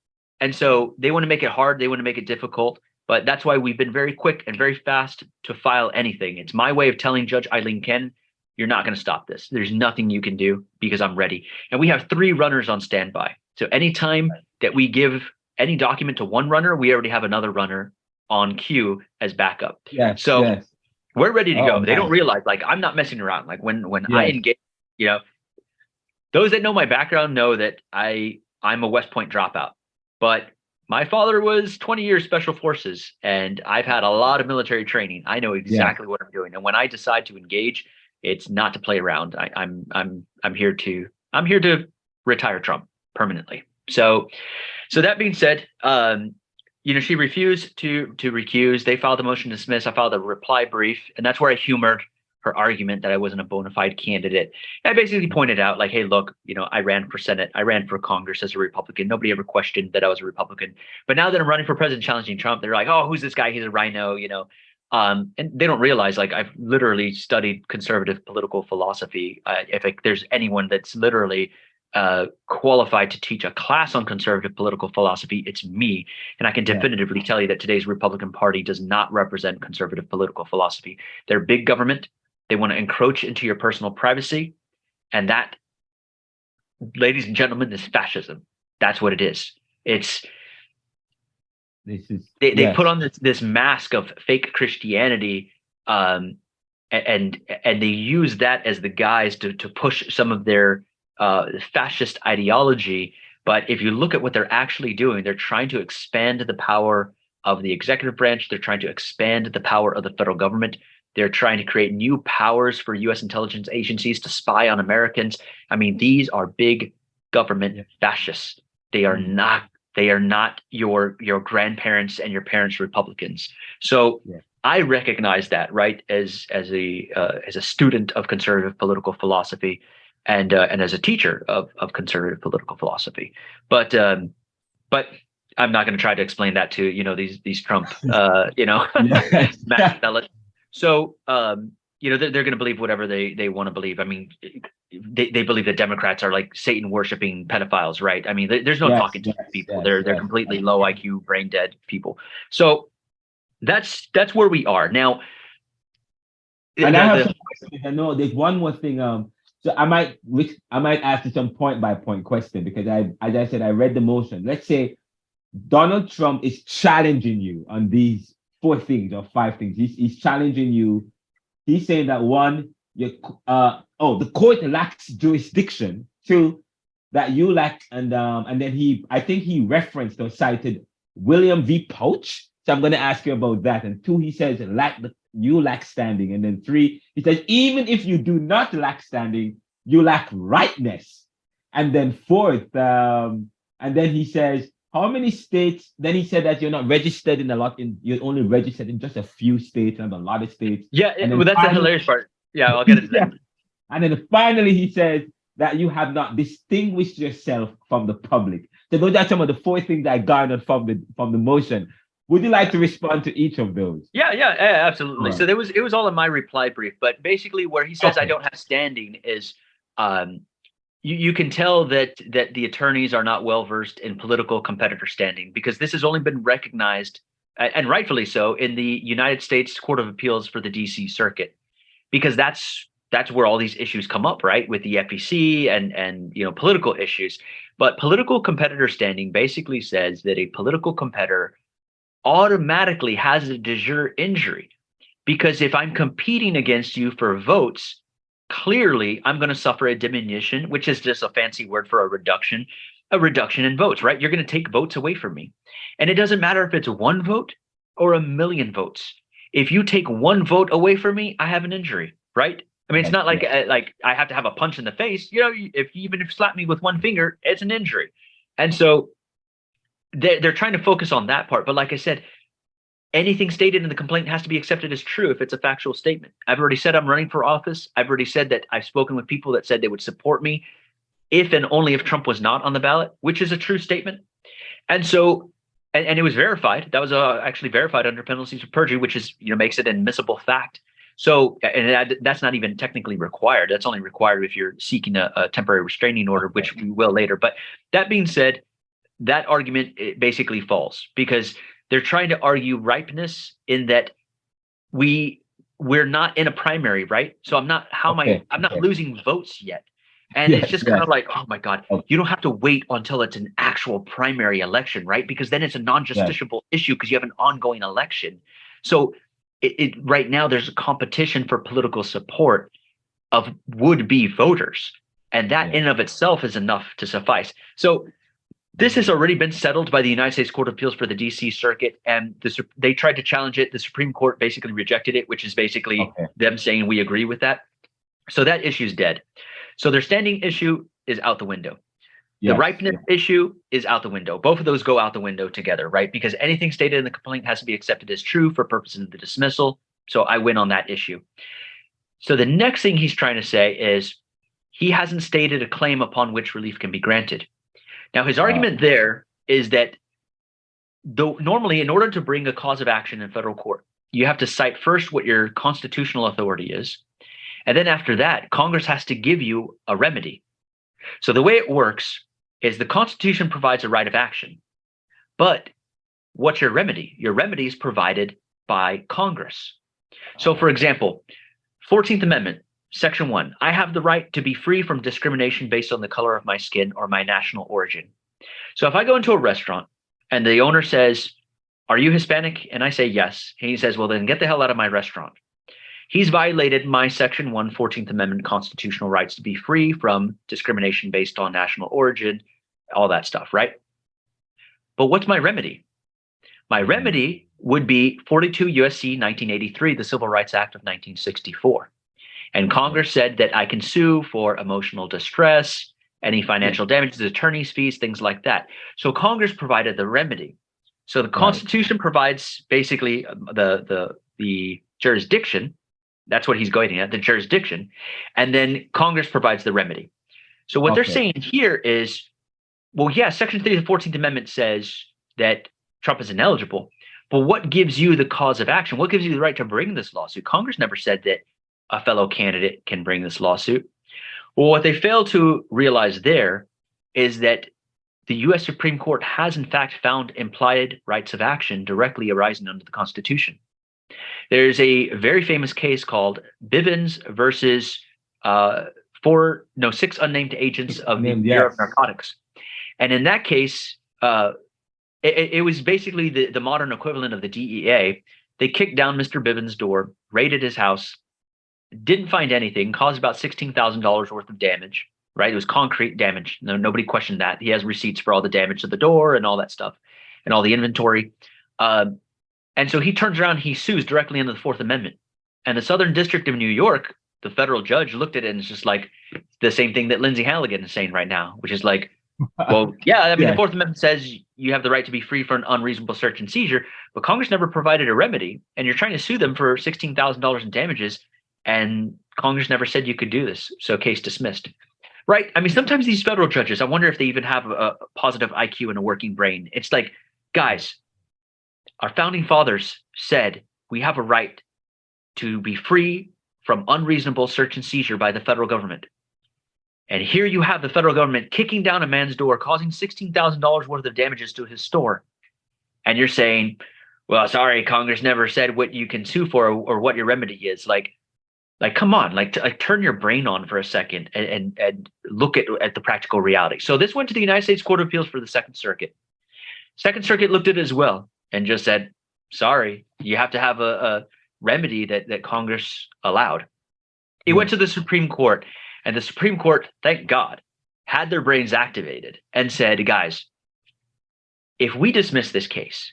And so they want to make it hard. They want to make it difficult. But that's why we've been very quick and very fast to file anything. It's my way of telling Judge Eileen Ken, you're not going to stop this. There's nothing you can do because I'm ready. And we have 3 runners on standby. So anytime that we give any document to one runner, we already have another runner on queue as backup. So we're ready to go. They don't realize, like, I'm not messing around. Like when I engage, you know, those that know my background know that I'm a West Point dropout, but my father was 20 years special forces, and I've had a lot of military training. I know exactly what I'm doing. And when I decide to engage, it's not to play around. I'm here to retire Trump permanently. So that being said, you know, she refused to recuse. They filed a motion to dismiss. I filed a reply brief, and that's where I humored her argument that I wasn't a bona fide candidate. I basically pointed out, like, hey, look, you know, I ran for Senate. I ran for Congress as a Republican. Nobody ever questioned that I was a Republican. But now that I'm running for president challenging Trump, they're like, oh, who's this guy? He's a rhino, you know. And they don't realize, like, I've literally studied conservative political philosophy. If there's anyone that's literally qualified to teach a class on conservative political philosophy, it's me. And I can definitively tell you that today's Republican Party does not represent conservative political philosophy. They're big government. They want to encroach into your personal privacy. And that, ladies and gentlemen, is fascism. That's what it is. They put on this mask of fake Christianity, and they use that as the guise to push some of their fascist ideology. But if you look at what they're actually doing, they're trying to expand the power of the executive branch. They're trying to expand the power of the federal government. They're trying to create new powers for U.S. intelligence agencies to spy on Americans. I mean, these are big government fascists. They are not. They are not your grandparents and your parents' Republicans. So I recognize that, right, as a student of conservative political philosophy, and as a teacher of conservative political philosophy. But I'm not going to try to explain that to, you know, these Trump mass fellas. So you know, they're going to believe whatever they want to believe. I mean, they believe that Democrats are like Satan worshiping pedophiles, right? I mean, there's no talking to people. They're completely low IQ, brain dead people. So that's where we are now. And I have some questions. I know there's one more thing. So I might ask you some point by point question, because as I said, I read the motion. Let's say Donald Trump is challenging you on these 4 things or 5 things. He's challenging you. He's saying that 1, the court lacks jurisdiction. 2, that you lack, and then I think he referenced or cited William V. Pouch. So I'm going to ask you about that. And 2, he says you lack standing. And then 3, he says even if you do not lack standing, you lack rightness. And then 4th, and then he says, how many states? Then he said that you're not registered in a lot. You're only registered in just a few states and a lot of states. Yeah, well, that's the hilarious part. Yeah, I'll get it. Yeah. And then finally, he says that you have not distinguished yourself from the public. So those are some of the 4 things I garnered from the motion. Would you like to respond to each of those? Yeah, absolutely. Right. So it was all in my reply brief, but basically where he says I don't have standing is, you can tell that the attorneys are not well versed in political competitor standing, because this has only been recognized, and rightfully so, in the United States Court of Appeals for the DC Circuit, because that's where all these issues come up, right, with the FEC and you know, political issues. But political competitor standing basically says that a political competitor automatically has a de jure injury, because if I'm competing against you for votes, clearly I'm going to suffer a diminution, which is just a fancy word for a reduction in votes, right? You're going to take votes away from me. And it doesn't matter if it's 1 vote or 1,000,000 votes. If you take 1 vote away from me, I have an injury, right? I mean, it's not like I have to have a punch in the face. You know, even if you slap me with 1 finger, it's an injury. And so they're trying to focus on that part. But like I said, anything stated in the complaint has to be accepted as true if it's a factual statement. I've already said I'm running for office. I've already said that I've spoken with people that said they would support me if and only if Trump was not on the ballot, which is a true statement. And so, and it was verified. That was actually verified under penalties of perjury, which is, makes it an admissible fact. So, and that's not even technically required. That's only required if you're seeking a temporary restraining order, which we will later. But that being said, that argument basically falls because they're trying to argue ripeness in that we're not in a primary, right? So I'm not losing votes yet. And it's just kind of like, oh my God, you don't have to wait until it's an actual primary election, right? Because then it's a non-justiciable issue because you have an ongoing election. So right now there's a competition for political support of would-be voters. And that in and of itself is enough to suffice. So this has already been settled by the United States Court of Appeals for the D.C. Circuit, and they tried to challenge it. The Supreme Court basically rejected it, which is basically them saying we agree with that. So that issue is dead. So their standing issue is out the window. The ripeness issue is out the window. Both of those go out the window together, right? Because anything stated in the complaint has to be accepted as true for purposes of the dismissal. So I win on that issue. So the next thing he's trying to say is he hasn't stated a claim upon which relief can be granted. Now, his argument there is that normally in order to bring a cause of action in federal court, you have to cite first what your constitutional authority is. And then after that, Congress has to give you a remedy. So the way it works is the Constitution provides a right of action. But what's your remedy? Your remedy is provided by Congress. So for example, 14th Amendment, Section 1, I have the right to be free from discrimination based on the color of my skin or my national origin. So if I go into a restaurant and the owner says, are you Hispanic? And I say yes. And he says, well, then get the hell out of my restaurant. He's violated my Section 1, 14th Amendment constitutional rights to be free from discrimination based on national origin, all that stuff, right? But what's my remedy? My remedy would be 42 USC 1983, the Civil Rights Act of 1964. And Congress said that I can sue for emotional distress, any financial damages, attorney's fees, things like that. So Congress provided the remedy. So the Constitution provides basically the jurisdiction. That's what he's going at, the jurisdiction. And then Congress provides the remedy. So what they're saying here is, well, yeah, Section 3 of the 14th Amendment says that Trump is ineligible. But what gives you the cause of action? What gives you the right to bring this lawsuit? Congress never said that a fellow candidate can bring this lawsuit. Well, what they fail to realize there is that the U.S. Supreme Court has in fact found implied rights of action directly arising under the Constitution. There's a very famous case called Bivens versus 6 unnamed agents of the Bureau of Narcotics. And in that case, it was basically the modern equivalent of the DEA. They kicked down Mr. Bivens' door, raided his house, didn't find anything, caused about $16,000 worth of damage, right? It was concrete damage. Nobody questioned that. He has receipts for all the damage to the door and all that stuff and all the inventory. And so he turns around, he sues directly under the Fourth Amendment. And the Southern District of New York, the federal judge looked at it and it's just like the same thing that Lindsey Halligan is saying right now, which is like, well, the Fourth Amendment says you have the right to be free from an unreasonable search and seizure, but Congress never provided a remedy, and you're trying to sue them for $16,000 in damages, and Congress never said you could do this, so case dismissed. Right? I mean, sometimes these federal judges, I wonder if they even have a positive IQ and a working brain. It's like, guys, our founding fathers said we have a right to be free from unreasonable search and seizure by the federal government. And here you have the federal government kicking down a man's door, causing $16,000 worth of damages to his store. And you're saying, well, sorry, Congress never said what you can sue for or what your remedy is. Like, come on, turn your brain on for a second and look at the practical reality. So this went to the United States Court of Appeals for the Second Circuit. Second Circuit looked at it as well and just said, sorry, you have to have a remedy that Congress allowed. It went to the Supreme Court, and the Supreme Court, thank God, had their brains activated and said, guys, if we dismiss this case,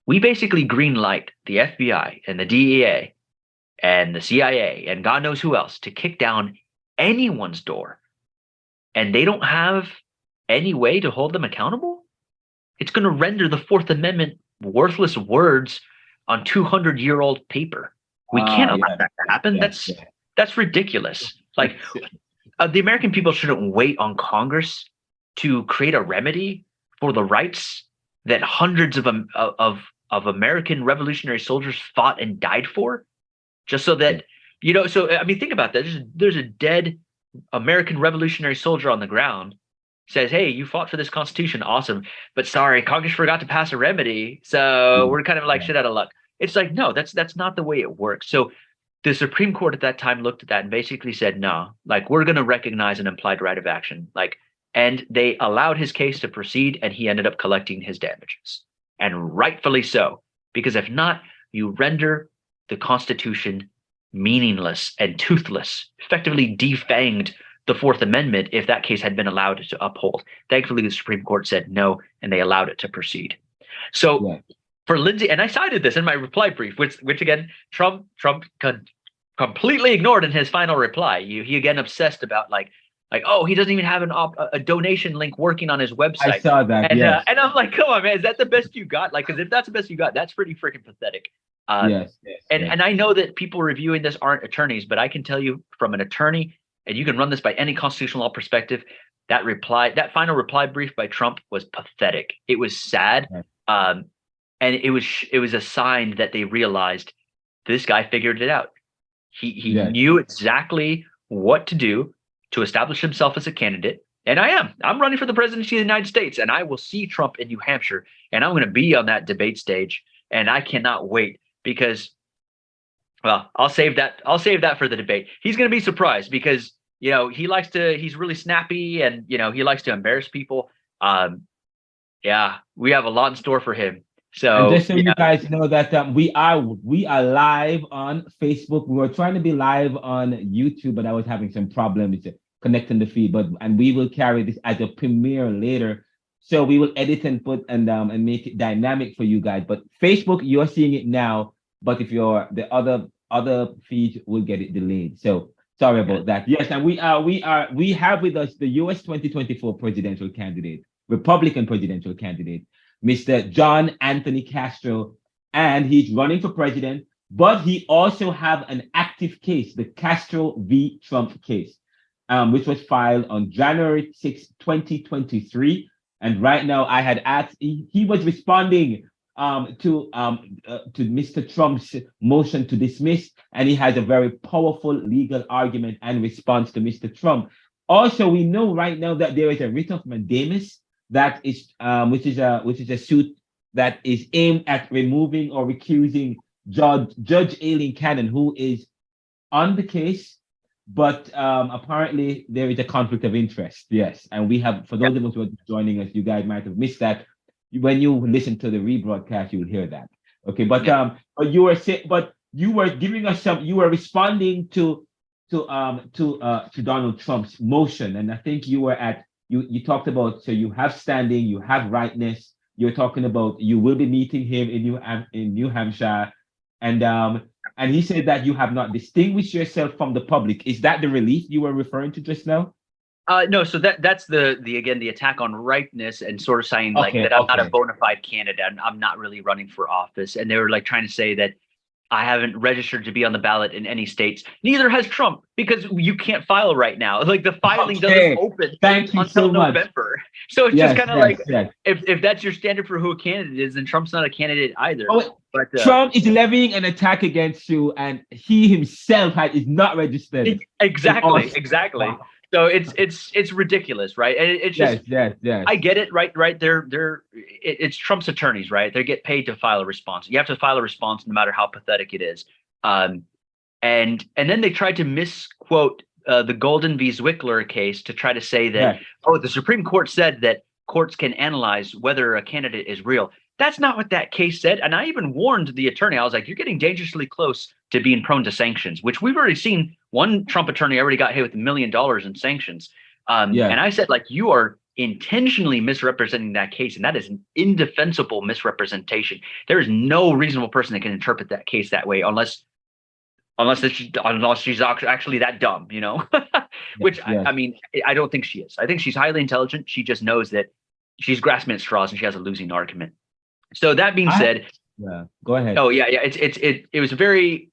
we basically green light the FBI and the DEA and the CIA and God knows who else to kick down anyone's door, and they don't have any way to hold them accountable. It's going to render the Fourth Amendment worthless words on 200-year-old paper. We can't allow that to happen. That's ridiculous. Like, the American people shouldn't wait on Congress to create a remedy for the rights that hundreds of American revolutionary soldiers fought and died for, just so that, so I mean, think about that. There's a dead American revolutionary soldier on the ground, says, hey, you fought for this Constitution, awesome, but sorry, Congress forgot to pass a remedy, so we're kind of like shit out of luck. It's like, no, that's not the way it works. So the Supreme Court at that time looked at that and basically said, no, like, we're going to recognize an implied right of action, like, and they allowed his case to proceed, and he ended up collecting his damages, and rightfully so, because if not, you render the Constitution meaningless and toothless, effectively defanged the Fourth Amendment if that case had been allowed to uphold. Thankfully, the Supreme Court said no, and they allowed it to proceed. So for Lindsey, and I cited this in my reply brief, which again, Trump completely ignored in his final reply. He again obsessed about like, oh, he doesn't even have a donation link working on his website. I saw that, and I'm like, come on, man, is that the best you got? Like, because if that's the best you got, that's pretty freaking pathetic. And I know that people reviewing this aren't attorneys, but I can tell you from an attorney, and you can run this by any constitutional law perspective, that final reply brief by Trump was pathetic. It was sad. And it was a sign that they realized this guy figured it out. He knew exactly what to do to establish himself as a candidate. And I'm running for the presidency of the United States, and I will see Trump in New Hampshire, and I'm going to be on that debate stage. And I cannot wait because, well, I'll save that for the debate. He's going to be surprised because, he's really snappy, and, he likes to embarrass people. We have a lot in store for him. So, and just so you guys know that we are live on Facebook. We were trying to be live on YouTube, but I was having some problems connecting the feed. And we will carry this as a premiere later. So we will edit and put and make it dynamic for you guys. But Facebook, you're seeing it now. But if you're the other feeds, will get it delayed. So sorry about that. Yes, and we have with us the U.S. 2024 presidential candidate, Republican presidential candidate, Mr. John Anthony Castro, and he's running for president, but he also have an active case, the Castro v. Trump case, which was filed on January 6, 2023. And right now I had asked, he was responding to Mr. Trump's motion to dismiss, and he has a very powerful legal argument and response to Mr. Trump. Also, we know right now that there is a writ of mandamus that is which is a suit that is aimed at removing or recusing Judge Aileen Cannon, who is on the case, but apparently there is a conflict of interest. Yes, and we have, for those of us who are joining us, you guys might have missed that. When you listen to the rebroadcast, you will hear that. Okay, but you were giving us you were responding to Donald Trump's motion, and I think you were at. You talked about, so you have standing, you have rightness. You're talking about you will be meeting him in New Hampshire, and he said that you have not distinguished yourself from the public. Is that the relief you were referring to just now? No, so that's the attack on rightness and sort of saying that I'm not a bona fide candidate. I'm not really running for office, and they were like trying to say that I haven't registered to be on the ballot in any states. Neither has Trump, because you can't file right now. Like, the filing doesn't open until November. So it's just kind of if that's your standard for who a candidate is, then Trump's not a candidate either. But Trump is levying an attack against you, and he himself is not registered. Exactly. Wow. So it's ridiculous, right? And it's just I get it, right? It's Trump's attorneys, right? They get paid to file a response. You have to file a response no matter how pathetic it is. And then they tried to misquote the Golden v. Zwickler case to try to say that the Supreme Court said that courts can analyze whether a candidate is real. That's not what that case said. And I even warned the attorney. I was like, you're getting dangerously close to being prone to sanctions, which we've already seen. One Trump attorney already got hit with $1 million in sanctions. And I said, like, you are intentionally misrepresenting that case. And that is an indefensible misrepresentation. There is no reasonable person that can interpret that case that way unless she's actually that dumb, which I mean, I don't think she is. I think she's highly intelligent. She just knows that she's grasping at straws and she has a losing argument. So that being said, Yeah. Go ahead. Oh yeah, yeah. It was a very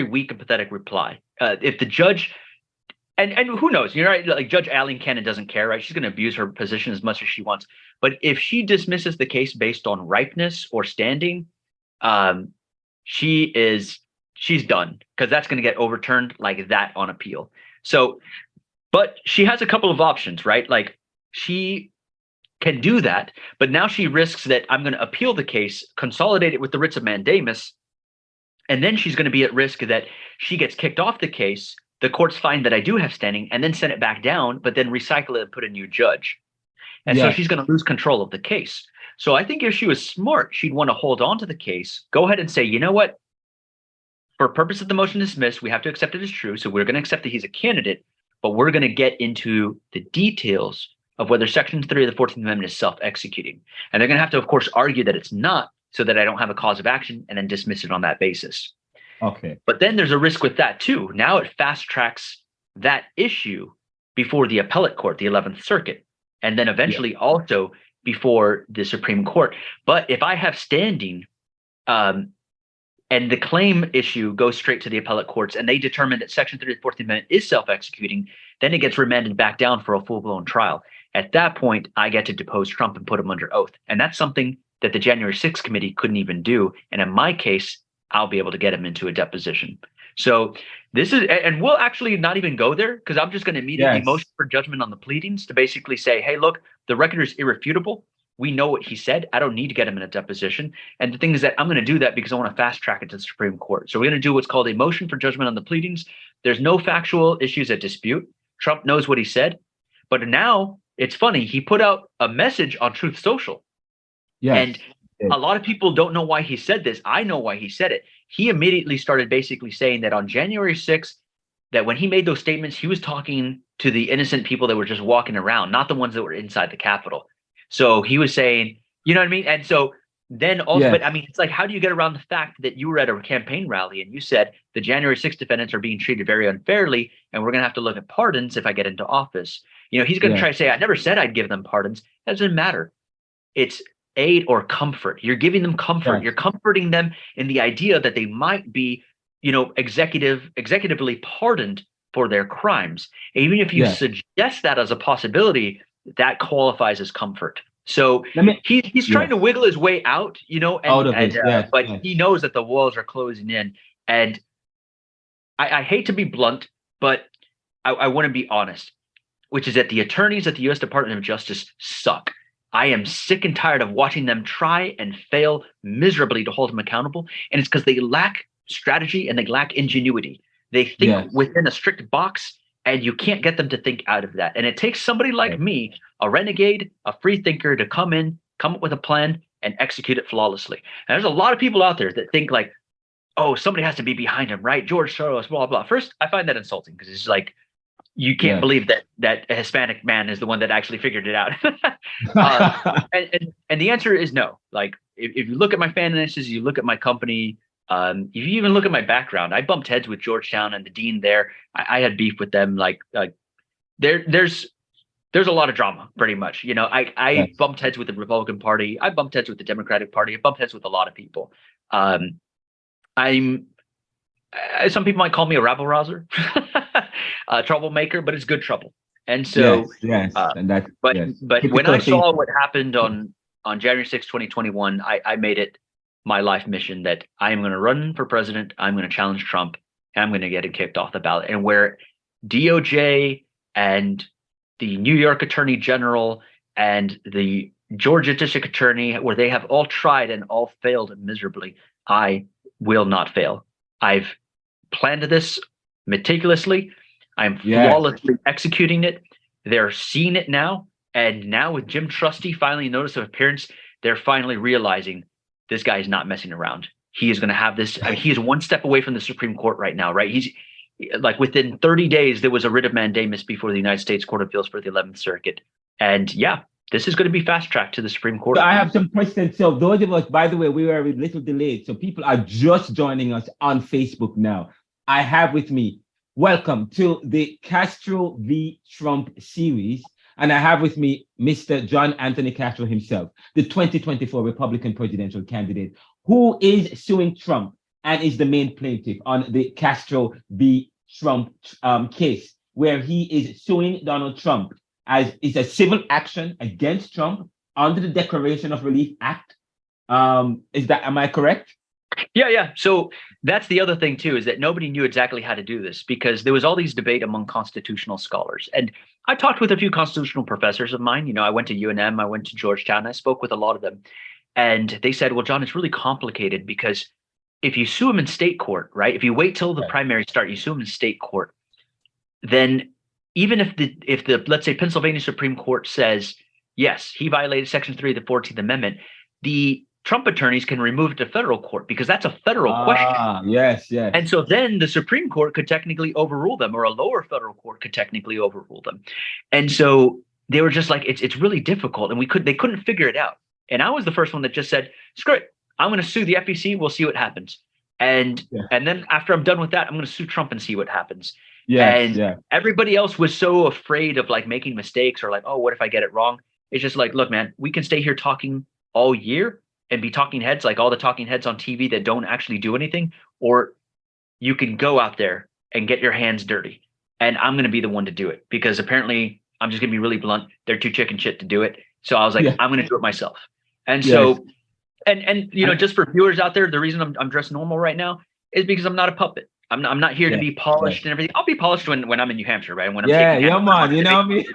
weak and pathetic reply. If the judge and who knows, you're right, like Judge Allen Cannon doesn't care, right? She's going to abuse her position as much as she wants. But if she dismisses the case based on ripeness or standing, um, she is she's done because that's going to get overturned like that on appeal. So, but she has a couple of options, right? Like she can do that, but now she risks that I'm going to appeal the case, consolidate it with the writs of mandamus, and then she's going to be at risk that she gets kicked off the case. The courts find that I do have standing and then send it back down, but then recycle it and put a new judge. And so she's going to lose control of the case. So I think if she was smart, she'd want to hold on to the case, go ahead and say, you know what? For purpose of the motion to dismiss, we have to accept it as true. So we're going to accept that he's a candidate, but we're going to get into the details of whether Section 3 of the 14th Amendment is self-executing. And they're going to have to, of course, argue that it's not, so that I don't have a cause of action and then dismiss it on that basis. Okay. But then there's a risk with that too. Now it fast tracks that issue before the appellate court, the 11th Circuit, and then eventually also before the Supreme Court. But if I have standing, and the claim issue goes straight to the appellate courts and they determine that Section 3 of the 14th Amendment is self-executing, then it gets remanded back down for a full-blown trial. At that point, I get to depose Trump and put him under oath. And that's something that the January 6th committee couldn't even do. And in my case, I'll be able to get him into a deposition. So this is, and we'll actually not even go there because I'm just going to immediately motion for judgment on the pleadings to basically say, hey, look, the record is irrefutable. We know what he said. I don't need to get him in a deposition. And the thing is that I'm going to do that because I want to fast track it to the Supreme Court. So we're going to do what's called a motion for judgment on the pleadings. There's no factual issues at dispute. Trump knows what he said. But now it's funny. He put out a message on Truth Social. And a lot of people don't know why he said this. I know why he said it. He immediately started basically saying that on January 6th, that when he made those statements, he was talking to the innocent people that were just walking around, not the ones that were inside the Capitol. So he was saying, you know what I mean? And so then also, but I mean, it's like, how do you get around the fact that you were at a campaign rally and you said the January 6th defendants are being treated very unfairly and we're going to have to look at pardons if I get into office? You know, he's going to try to say, I never said I'd give them pardons. That doesn't matter. It's aid or comfort. You're giving them comfort. You're comforting them in the idea that they might be, you know, executively pardoned for their crimes. And even if you suggest that as a possibility, that qualifies as comfort. So he's trying to wiggle his way out, you know, but he knows that the walls are closing in. And I hate to be blunt, but I want to be honest, which is that the attorneys at the U.S. Department of Justice suck. I am sick and tired of watching them try and fail miserably to hold him accountable. And it's because they lack strategy and they lack ingenuity. They think within a strict box, and you can't get them to think out of that. And it takes somebody like me, a renegade, a free thinker, to come in, come up with a plan and execute it flawlessly. And there's a lot of people out there that think like, oh, somebody has to be behind him, right? George Soros, blah, blah. First, I find that insulting because it's like, you can't believe that a Hispanic man is the one that actually figured it out. And the answer is no. Like, if you look at my finances, you look at my company, if you even look at my background, I bumped heads with Georgetown and the dean there. I had beef with them. Like there's a lot of drama, pretty much. You know, I bumped heads with the Republican Party. I bumped heads with the Democratic Party. I bumped heads with a lot of people. Some people might call me a rabble rouser, a troublemaker, but it's good trouble. And so, but when I saw what happened on January 6, 2021, I made it my life mission that I am going to run for president. I'm going to challenge Trump and I'm going to get it kicked off the ballot. And where DOJ and the New York Attorney General and the Georgia District Attorney, where they have all tried and all failed miserably, I will not fail. I've planned this meticulously. I'm flawlessly executing it. They're seeing it now. And now with Jim Trusty finally notice of appearance, they're finally realizing this guy is not messing around. He is going to have this. I mean, he is one step away from the Supreme Court right now, right? He's like within 30 days, there was a writ of mandamus before the United States Court of Appeals for the 11th Circuit. And this is going to be fast tracked to the Supreme Court. So I have some questions. So those of us, by the way, we were a little delayed. So people are just joining us on Facebook now. I have with me, welcome to the Castro v. Trump series. And I have with me Mr. John Anthony Castro himself, the 2024 Republican presidential candidate. who is suing Trump and is the main plaintiff on the Castro v. Trump case, where he is suing Donald Trump as it's a civil action against Trump under the Declaration of Relief Act. Am I correct? Yeah. So that's the other thing too, is that nobody knew exactly how to do this because there was all these debate among constitutional scholars. And I talked with a few constitutional professors of mine. You know, I went to UNM, I went to Georgetown, I spoke with a lot of them. And they said, well, John, it's really complicated because if you sue him in state court, right? If you wait till the primary start, you sue him in state court, then even if the let's say Pennsylvania Supreme Court says, yes, he violated Section 3 of the 14th Amendment, the Trump attorneys can remove it to federal court because that's a federal question. Yes. And so then the Supreme Court could technically overrule them, or a lower federal court could technically overrule them. And so they were just like, it's really difficult, and they couldn't figure it out. And I was the first one that just said, screw it, I'm going to sue the FEC. We'll see what happens. And then after I'm done with that, I'm going to sue Trump and see what happens. Everybody else was so afraid of like making mistakes or like, oh, what if I get it wrong? It's just like, look, man, we can stay here talking all year and be talking heads, like all the talking heads on TV that don't actually do anything, or you can go out there and get your hands dirty. And I'm going to be the one to do it because apparently, I'm just going to be really blunt, they're too chicken shit to do it. So I was like, I'm going to do it myself. And so, and you know, just for viewers out there, the reason I'm dressed normal right now is because I'm not a puppet. I'm not here to be polished and everything. I'll be polished when I'm in New Hampshire, right? When I'm man, you know me.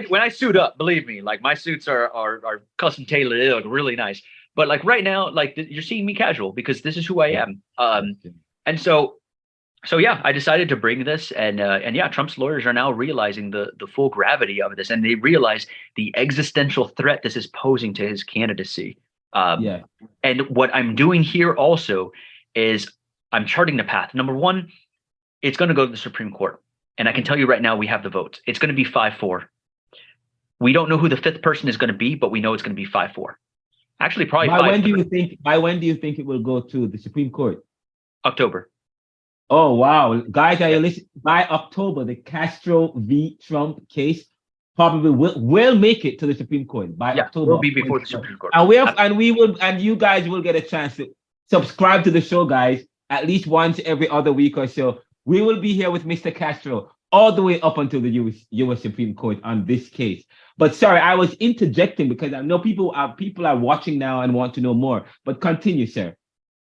when I suit up, believe me, like my suits are custom tailored. They look really nice. But like right now, like you're seeing me casual because this is who I am. And so yeah, I decided to bring this, and yeah, Trump's lawyers are now realizing the full gravity of this, and they realize the existential threat this is posing to his candidacy. And what I'm doing here also is I'm charting the path. Number one, it's going to go to the Supreme Court, and I can tell you right now, we have the votes. It's going to be 5-4. We don't know who the fifth person is going to be, but we know it's going to be 5-4. Actually, probably by when do you think it will go to the Supreme Court? October. Oh wow, guys, are you listening? By October, the Castro v. Trump case probably will make it to the Supreme Court by October. Will be before the Supreme Court, and you guys will get a chance to subscribe to the show, guys, at least once every other week or so. We will be here with Mr. Castro all the way up until the U.S. Supreme Court on this case. But sorry, I was interjecting because I know people are watching now and want to know more. But continue, sir.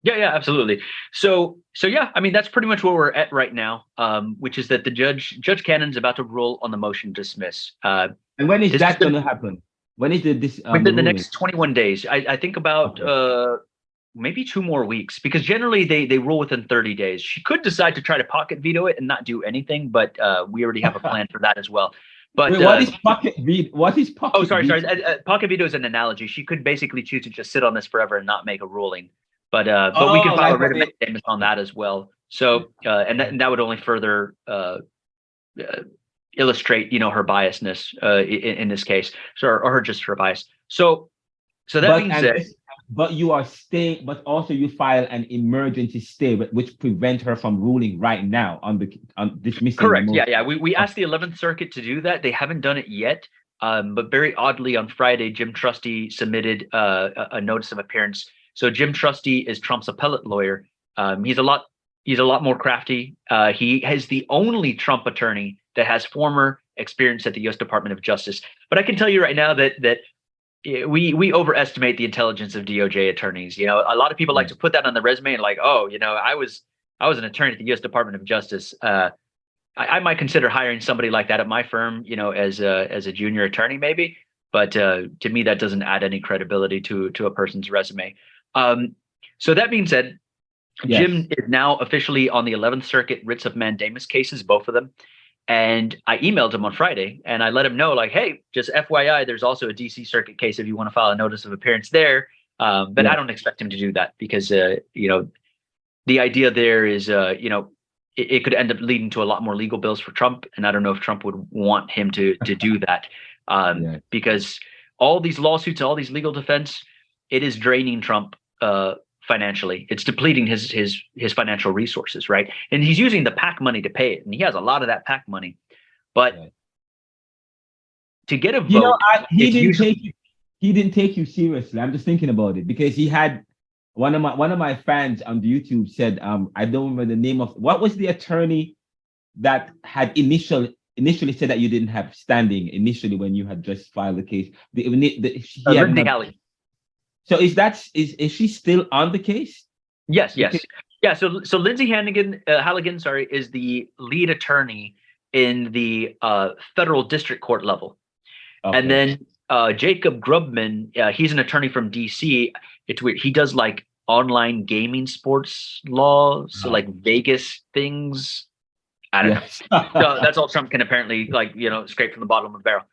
Yeah, absolutely. So yeah, I mean that's pretty much where we're at right now, which is that the Judge Cannon's about to rule on the motion to dismiss. And when is that going to happen? When is this? Within the next 21 days. I think about maybe 2 more weeks, because generally they rule within 30 days. She could decide to try to pocket veto it and not do anything, but we already have a plan for that as well. But wait, what is pocket veto? What is pocket? Oh, sorry. Pocket veto is an analogy. She could basically choose to just sit on this forever and not make a ruling. But we can file a writ of mandamus on that as well. So and that would only further illustrate, her biasness in this case, or her bias. So that being said. But you are staying, but also you file an emergency stay, which prevent her from ruling right now on dismissing. Correct. Yeah. We asked the 11th Circuit to do that. They haven't done it yet. But very oddly, on Friday, Jim Trusty submitted a notice of appearance. So Jim Trusty is Trump's appellate lawyer. He's a lot more crafty. He is the only Trump attorney that has former experience at the U.S. Department of Justice. But I can tell you right now that we overestimate the intelligence of DOJ attorneys. A lot of people like to put that on the resume and like, oh, I was an attorney at the U.S. Department of Justice. I might consider hiring somebody like that at my firm, as a junior attorney maybe. But to me, that doesn't add any credibility to a person's resume. So that being said, yes. Jim is now officially on the 11th Circuit writs of mandamus cases, both of them. And I emailed him on Friday and I let him know, like, hey, just FYI, there's also a DC Circuit case if you want to file a notice of appearance there. But I don't expect him to do that because, the idea there is, it could end up leading to a lot more legal bills for Trump. And I don't know if Trump would want him to do that because all these lawsuits, all these legal defense, it is draining Trump financially. It's depleting his financial resources, right? And he's using the PAC money to pay it, and he has a lot of that PAC money. But to get a vote, he didn't take you seriously. I'm just thinking about it because he had one of my fans on the YouTube said, I don't remember the name of what was the attorney that had initially said that you didn't have standing initially when you had just filed the case. He had Lindsay not. Halligan. So is she still on the case? Yes, Okay. yes. Yeah, so Lindsay Halligan, sorry, is the lead attorney in the federal district court level. Okay. And then Jacob Grubman, he's an attorney from DC. It's weird. He does like online gaming sports law, so like Vegas things. I don't know. So that's all Trump can apparently scrape from the bottom of the barrel.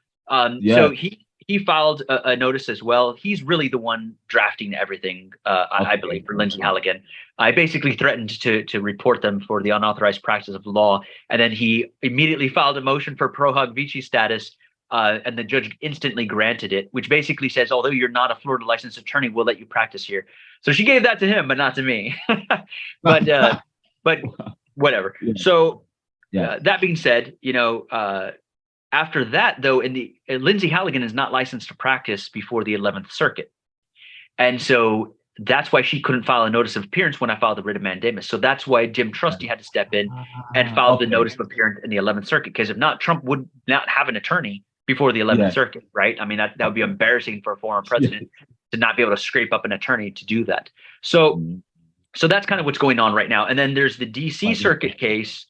So he filed a notice as well. He's really the one drafting everything, I believe, for Lindsay Halligan. I basically threatened to report them for the unauthorized practice of law, and then he immediately filed a motion for pro hac vici status, and the judge instantly granted it, which basically says, although you're not a Florida licensed attorney, we'll let you practice here. So she gave that to him, but not to me. but whatever. Yeah. So that being said, after that, though, Lindsay Halligan is not licensed to practice before the 11th Circuit. And so that's why she couldn't file a notice of appearance when I filed the writ of mandamus. So that's why Jim Trusty had to step in and file the notice of appearance in the 11th Circuit. Because if not, Trump would not have an attorney before the 11th Circuit, right? I mean, that would be embarrassing for a former president to not be able to scrape up an attorney to do that. So that's kind of what's going on right now. And then there's the DC Circuit case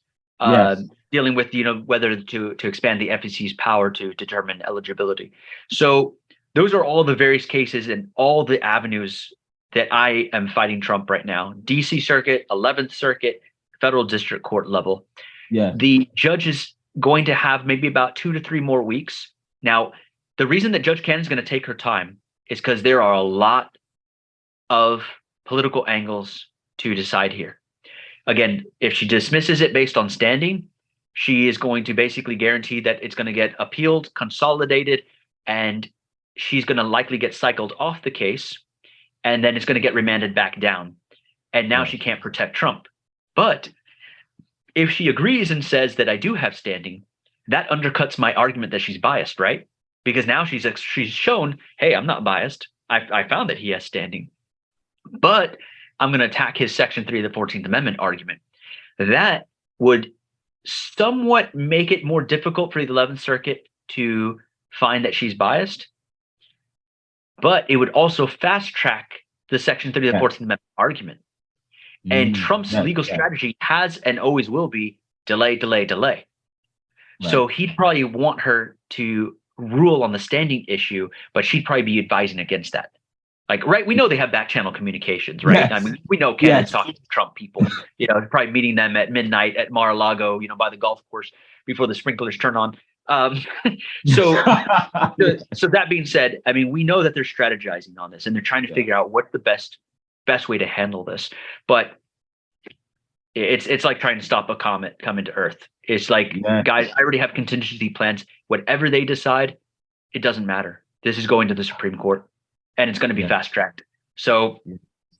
dealing with, whether to expand the FEC's power to determine eligibility. So those are all the various cases and all the avenues that I am fighting Trump right now. DC Circuit, 11th Circuit, federal district court level. Yeah. The judge is going to have maybe about 2 to 3 more weeks. Now, the reason that Judge Cannon is going to take her time is because there are a lot of political angles to decide here. Again, if she dismisses it based on standing, she is going to basically guarantee that it's going to get appealed, consolidated, and she's going to likely get cycled off the case, and then it's going to get remanded back down. And now she can't protect Trump. But if she agrees and says that I do have standing, that undercuts my argument that she's biased, right? Because now she's shown, hey, I'm not biased. I found that he has standing. But I'm going to attack his Section 3 of the 14th Amendment argument. That would somewhat make it more difficult for the 11th Circuit to find that she's biased. But it would also fast track the Section 3 of the 14th Amendment argument. And Trump's legal strategy has and always will be delay, delay, delay. Right. So he'd probably want her to rule on the standing issue, but she'd probably be advising against that. Like, right, we know they have back channel communications, right? Yes. I mean, we know Kenneth's talking to Trump people, probably meeting them at midnight at Mar-a-Lago, by the golf course before the sprinklers turn on. So that being said, I mean, we know that they're strategizing on this and they're trying to figure out what's the best way to handle this. But it's like trying to stop a comet coming to Earth. It's like, guys, I already have contingency plans. Whatever they decide, it doesn't matter. This is going to the Supreme Court. And it's going to be fast tracked. So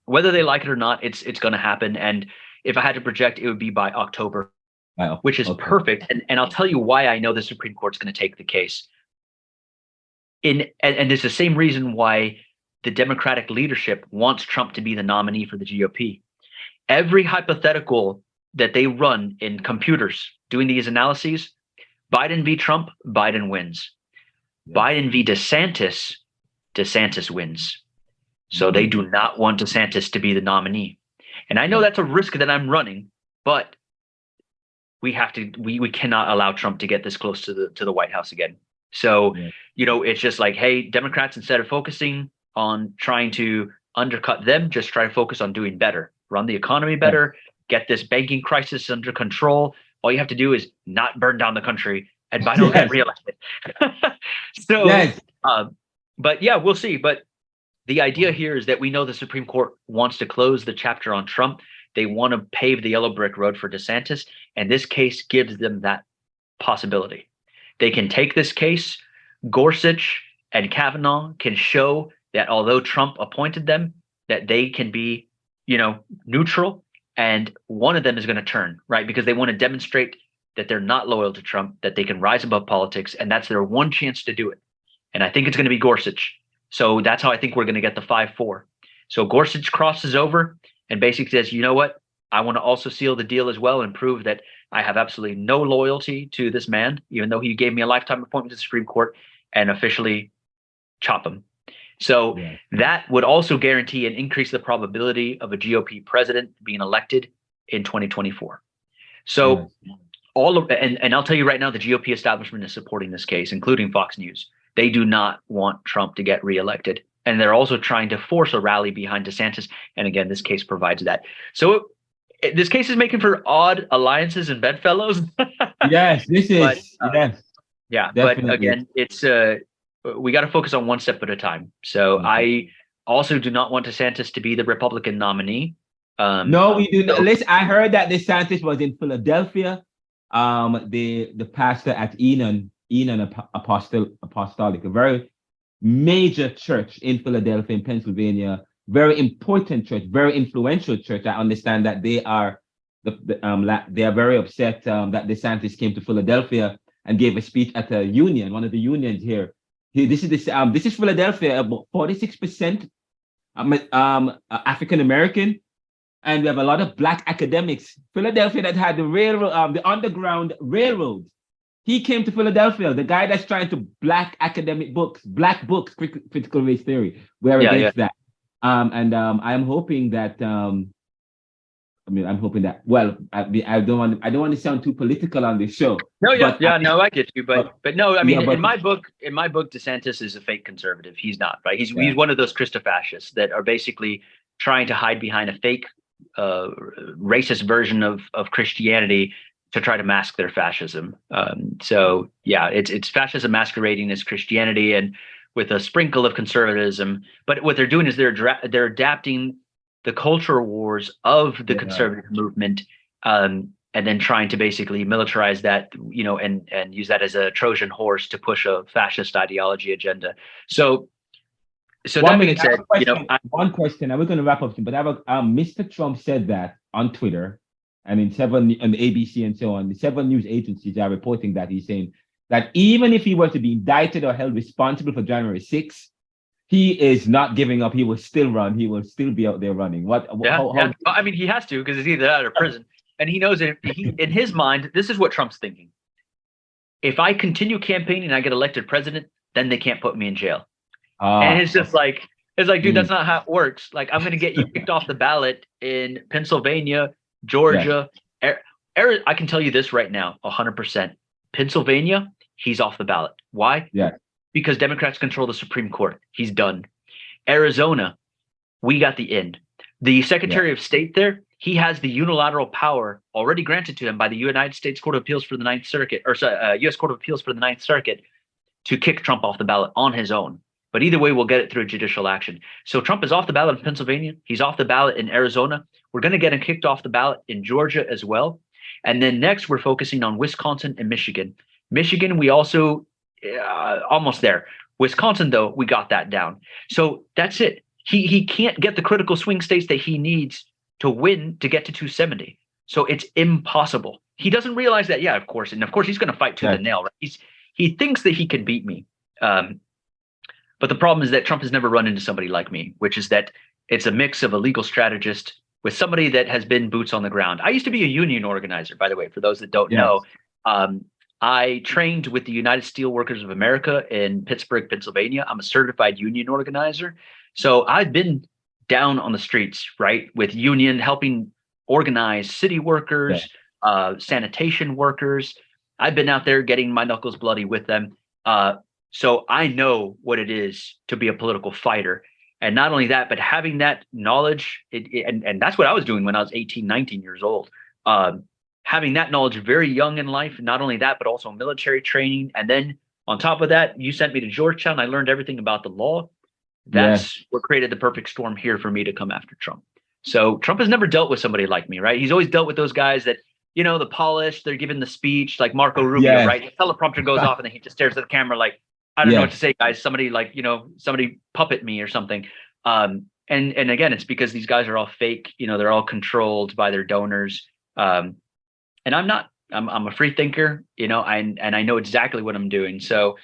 whether they like it or not, it's going to happen. And if I had to project, it would be by October, which is perfect. And I'll tell you why I know the Supreme Court's going to take the case. And it's the same reason why the Democratic leadership wants Trump to be the nominee for the GOP. Every hypothetical that they run in computers doing these analyses, Biden v. Trump, Biden wins. Biden v. DeSantis wins. So they do not want DeSantis to be the nominee. And I know that's a risk that I'm running, but we cannot allow Trump to get this close to the White House again. So, it's just like, hey, Democrats, instead of focusing on trying to undercut them, just try to focus on doing better, run the economy better, get this banking crisis under control. All you have to do is not burn down the country and Biden will get reelected. But yeah, we'll see. But the idea here is that we know the Supreme Court wants to close the chapter on Trump. They want to pave the yellow brick road for DeSantis. And this case gives them that possibility. They can take this case. Gorsuch and Kavanaugh can show that although Trump appointed them, that they can be, neutral. And one of them is going to turn, right? Because they want to demonstrate that they're not loyal to Trump, that they can rise above politics. And that's their one chance to do it. And I think it's going to be Gorsuch. So that's how I think we're going to get the 5-4. So Gorsuch crosses over and basically says, you know what? I want to also seal the deal as well and prove that I have absolutely no loyalty to this man, even though he gave me a lifetime appointment to the Supreme Court, and officially chop him. So that would also guarantee and increase the probability of a GOP president being elected in 2024. So and I'll tell you right now, the GOP establishment is supporting this case, including Fox News. They do not want Trump to get reelected. And they're also trying to force a rally behind DeSantis. And again, this case provides that. So this case is making for odd alliances and bedfellows. Yes, this is. Yeah, definitely. But again, it's we got to focus on one step at a time. So I also do not want DeSantis to be the Republican nominee. No, we do not. Listen, I heard that DeSantis was in Philadelphia. The pastor at Enon Apostolic, a very major church in Philadelphia, in Pennsylvania, very important church, very influential church. I understand that they are they are very upset that DeSantis came to Philadelphia and gave a speech at a union, one of the unions here. This is Philadelphia, about 46% African American, and we have a lot of Black academics. Philadelphia that had the railroad, the Underground Railroad. He came to Philadelphia, the guy that's trying to black academic books, black books, critical race theory. We're against that. And I'm hoping that I'm hoping that. Well, I don't want to sound too political on this show. No, I get you, but no, I mean, in my book, DeSantis is a fake conservative. He's not, right? He's one of those Christofascists that are basically trying to hide behind a fake racist version of Christianity to try to mask their fascism. So yeah, it's fascism masquerading as Christianity and with a sprinkle of conservatism. But what they're doing is they're adapting the cultural wars of the conservative movement, and then trying to basically militarize that, and use that as a Trojan horse to push a fascist ideology agenda. So that being said, one question. I was going to wrap up soon, but Mr. Trump said that on Twitter and on ABC and so on. The several news agencies are reporting that he's saying that even if he were to be indicted or held responsible for January 6th, he is not giving up. He will still run. He will still be out there running. I mean, he has to, because he's either out of prison, and he knows that in his mind, this is what Trump's thinking. If I continue campaigning and I get elected president, then they can't put me in jail. And it's just like, dude, that's not how it works. Like, I'm going to get you kicked off the ballot in Pennsylvania, Georgia. I can tell you this right now, 100%. Pennsylvania, he's off the ballot. Why? Yeah. Because Democrats control the Supreme Court. He's done. Arizona, we got the end. The Secretary of State there, he has the unilateral power already granted to him by the United States Court of Appeals for the Ninth Circuit, or U.S. Court of Appeals for the Ninth Circuit, to kick Trump off the ballot on his own. But either way, we'll get it through judicial action. So Trump is off the ballot in Pennsylvania. He's off the ballot in Arizona. We're going to get him kicked off the ballot in Georgia as well. And then next, we're focusing on Wisconsin and Michigan. Michigan, we also almost there. Wisconsin, though, we got that down. So that's it. He can't get the critical swing states that he needs to win to get to 270. So it's impossible. He doesn't realize that. Yeah, of course. And of course, he's going to fight to the nail. Right? He thinks that he can beat me. But the problem is that Trump has never run into somebody like me, which is that it's a mix of a legal strategist with somebody that has been boots on the ground. I used to be a union organizer, by the way, for those that don't know. I trained with the United Steelworkers of America in Pittsburgh, Pennsylvania. I'm a certified union organizer. So I've been down on the streets, right, with union, helping organize city workers, sanitation workers. I've been out there getting my knuckles bloody with them. So I know what it is to be a political fighter. And not only that, but having that knowledge, and that's what I was doing when I was 18, 19 years old. Having that knowledge very young in life, not only that, but also military training. And then on top of that, you sent me to Georgetown. I learned everything about the law. That's what created the perfect storm here for me to come after Trump. So Trump has never dealt with somebody like me, right? He's always dealt with those guys that, the polished, they're giving the speech like Marco Rubio, right? The teleprompter goes off and then he just stares at the camera like, I don't know what to say, guys. Somebody somebody puppet me or something. And again, it's because these guys are all fake. They're all controlled by their donors. And I'm not. I'm a free thinker. And I know exactly what I'm doing. So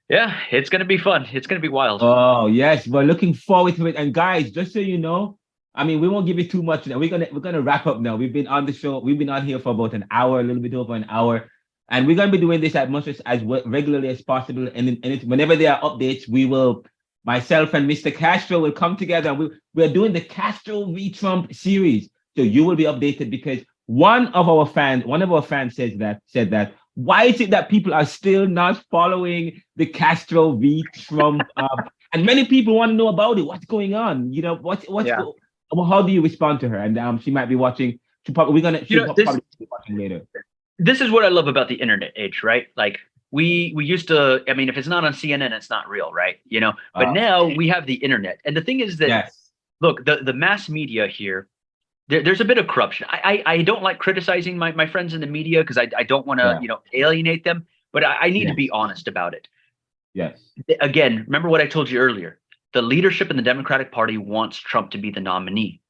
Yeah, it's going to be fun. It's going to be wild. Oh yes, we're looking forward to it. And guys, just so you know, I mean, we won't give you too much now. We're gonna wrap up now. We've been on the show. We've been on here for about an hour, a little bit over an hour, and we're gonna be doing this as much as regularly as possible. And whenever there are updates, we will. Myself and Mr. Castro will come together, and we're doing the Castro v Trump series. So you will be updated because one of our fans said that why is it that people are still not following the Castro v Trump? And many people want to know about it. What's going on? You know, Yeah. how do you respond to her? And she might be watching. She'll probably be watching later. This is what I love about the internet age, right? Like we used to, I mean, if it's not on CNN, it's not real, right? You know, but now we have the internet. And the thing is that, Yes. look, the mass media here, there's a bit of corruption. I don't like criticizing my friends in the media because I don't want to, alienate them, but I need to be honest about it. Yes. Again, remember what I told you earlier. The leadership in the Democratic Party wants Trump to be the nominee.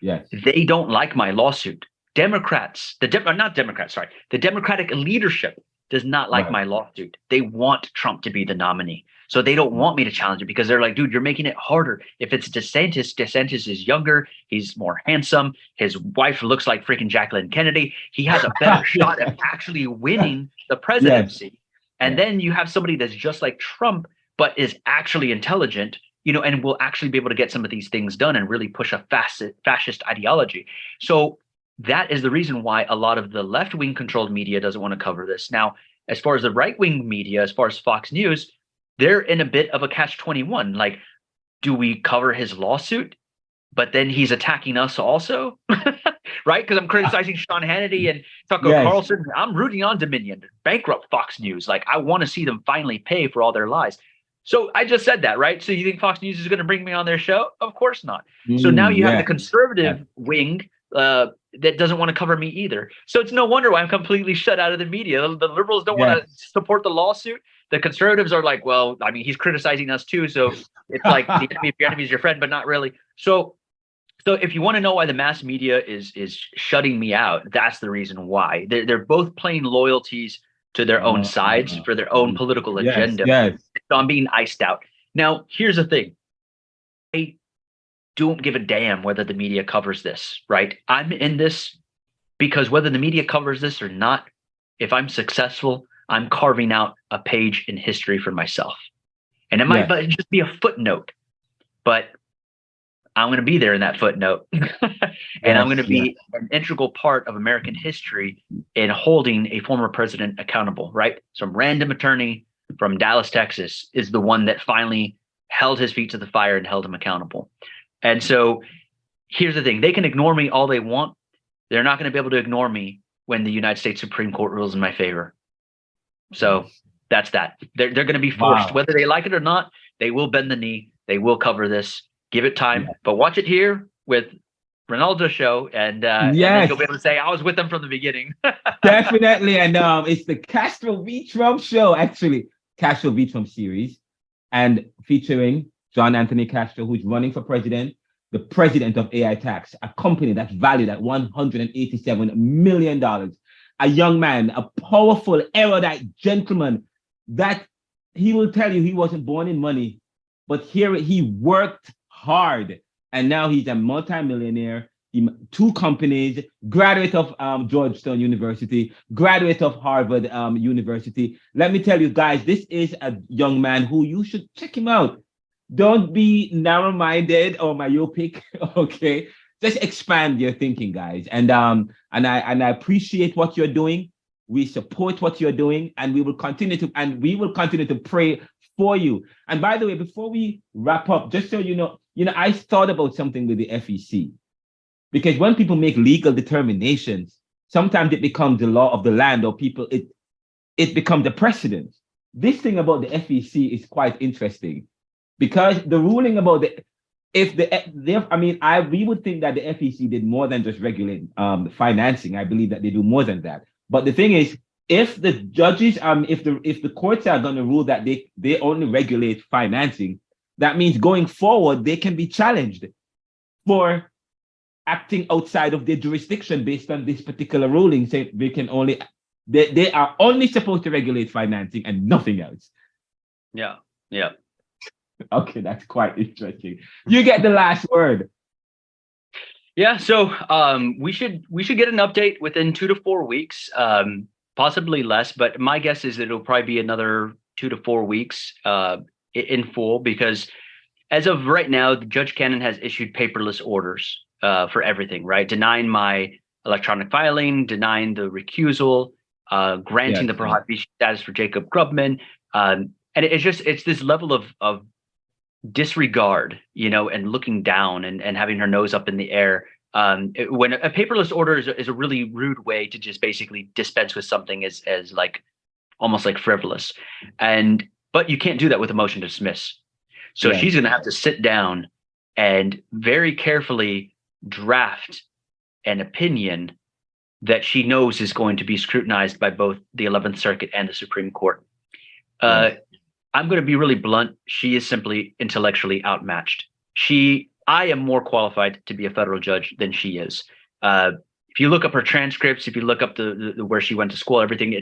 Yes. They don't like my lawsuit. Democrats, not Democrats, sorry. The Democratic leadership does not like my lawsuit. They want Trump to be the nominee. So they don't want me to challenge it because they're like, dude, you're making it harder. If it's DeSantis is younger, he's more handsome. His wife looks like freaking Jacqueline Kennedy. He has a better shot at actually winning the presidency. Yes. And then you have somebody that's just like Trump, but is actually intelligent, and will actually be able to get some of these things done and really push a fascist ideology. So that is the reason why a lot of the left-wing controlled media doesn't want to cover this. Now, as far as the right-wing media, as far as Fox News, they're in a bit of a catch-22. Like, do we cover his lawsuit? But then he's attacking us also, right? Because I'm criticizing Sean Hannity and Tucker Carlson. I'm rooting on Dominion, bankrupt Fox News. Like, I want to see them finally pay for all their lies. So I just said that, right? So you think Fox News is going to bring me on their show? Of course not. So now you have the conservative wing that doesn't want to cover me either. So it's no wonder why I'm completely shut out of the media. The liberals don't want to support the lawsuit. The conservatives are like, well, I mean, he's criticizing us too. So it's like the enemy of your enemy is your friend, but not really. So if you want to know why the mass media is shutting me out, that's the reason why. They're both playing loyalties to their own sides for their own political agenda. Yes. So I'm being iced out. Now, here's the thing. I don't give a damn whether the media covers this, right? I'm in this because whether the media covers this or not, if I'm successful, I'm carving out a page in history for myself. And it might just be a footnote, but I'm going to be there in that footnote. And I'm going to be an integral part of American history in holding a former president accountable, right? Some random attorney from Dallas, Texas is the one that finally held his feet to the fire and held him accountable. And so here's the thing. They can ignore me all they want. They're not going to be able to ignore me when the United States Supreme Court rules in my favor. So that's that. They're going to be forced, whether they like it or not. They will bend the knee. They will cover this. Give it time. But watch it here with Ronaldo's show, and then you'll be able to say, I was with them from the beginning. Definitely. And it's the Castro v. Trump show, actually. Castro v. Trump series. And featuring John Anthony Castro, who's running for president, the president of AI Tax, a company that's valued at $187 million. A young man, a powerful, erudite gentleman that he will tell you he wasn't born in money, but here he worked hard. And now he's a multimillionaire. 2 companies, graduate of Georgetown University, graduate of Harvard University. Let me tell you guys, this is a young man who you should check him out. Don't be narrow-minded or myopic, okay? Just expand your thinking, guys. And I appreciate what you're doing. We support what you're doing, and we will continue to pray for you. And by the way, before we wrap up, just so you know, I thought about something with the FEC. Because when people make legal determinations, sometimes it becomes the law of the land, or it becomes a precedent. This thing about the FEC is quite interesting, because the ruling about we would think that the FEC did more than just regulate financing. I believe that they do more than that. But the thing is, if the judges, if the courts are going to rule that they only regulate financing, that means going forward they can be challenged for acting outside of their jurisdiction based on this particular ruling, saying they are only supposed to regulate financing and nothing else. Yeah. Yeah. Okay, that's quite interesting. You get the last word. Yeah. So we should get an update within 2 to 4 weeks, possibly less, but my guess is that it'll probably be another 2 to 4 weeks in full, because as of right now, Judge Cannon has issued paperless orders for everything, right? Denying my electronic filing, denying the recusal, granting the prohibition status for Jacob Grubman. And it's this level of disregard, and looking down and having her nose up in the air. When a paperless order is a really rude way to just basically dispense with something as like almost like frivolous. But you can't do that with a motion to dismiss. So she's going to have to sit down and very carefully draft an opinion that she knows is going to be scrutinized by both the 11th Circuit and the Supreme Court. I'm going to be really blunt. She is simply intellectually outmatched. I am more qualified to be a federal judge than she is. If you look up her transcripts, if you look up the where she went to school, everything,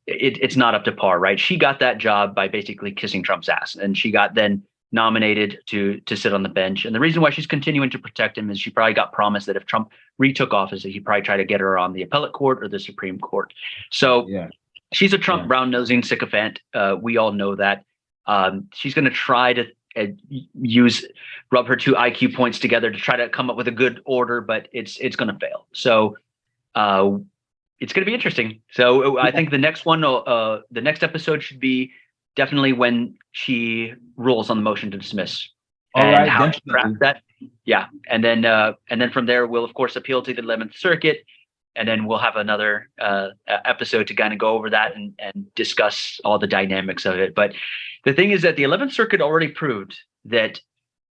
it's not up to par, right? She got that job by basically kissing Trump's ass, and she got then nominated to sit on the bench. And the reason why she's continuing to protect him is she probably got promised that if Trump retook office, that he'd probably try to get her on the appellate court or the Supreme Court. So she's a Trump brown-nosing sycophant. We all know that. She's going to try to rub her two IQ points together to try to come up with a good order, but it's going to fail. So it's going to be interesting. So I think the next one, the next episode should be definitely when she rules on the motion to dismiss and how to craft that. Yeah. And then from there, we'll of course appeal to the 11th Circuit, and then we'll have another episode to kind of go over that and discuss all the dynamics of it. But the thing is that the 11th Circuit already proved that.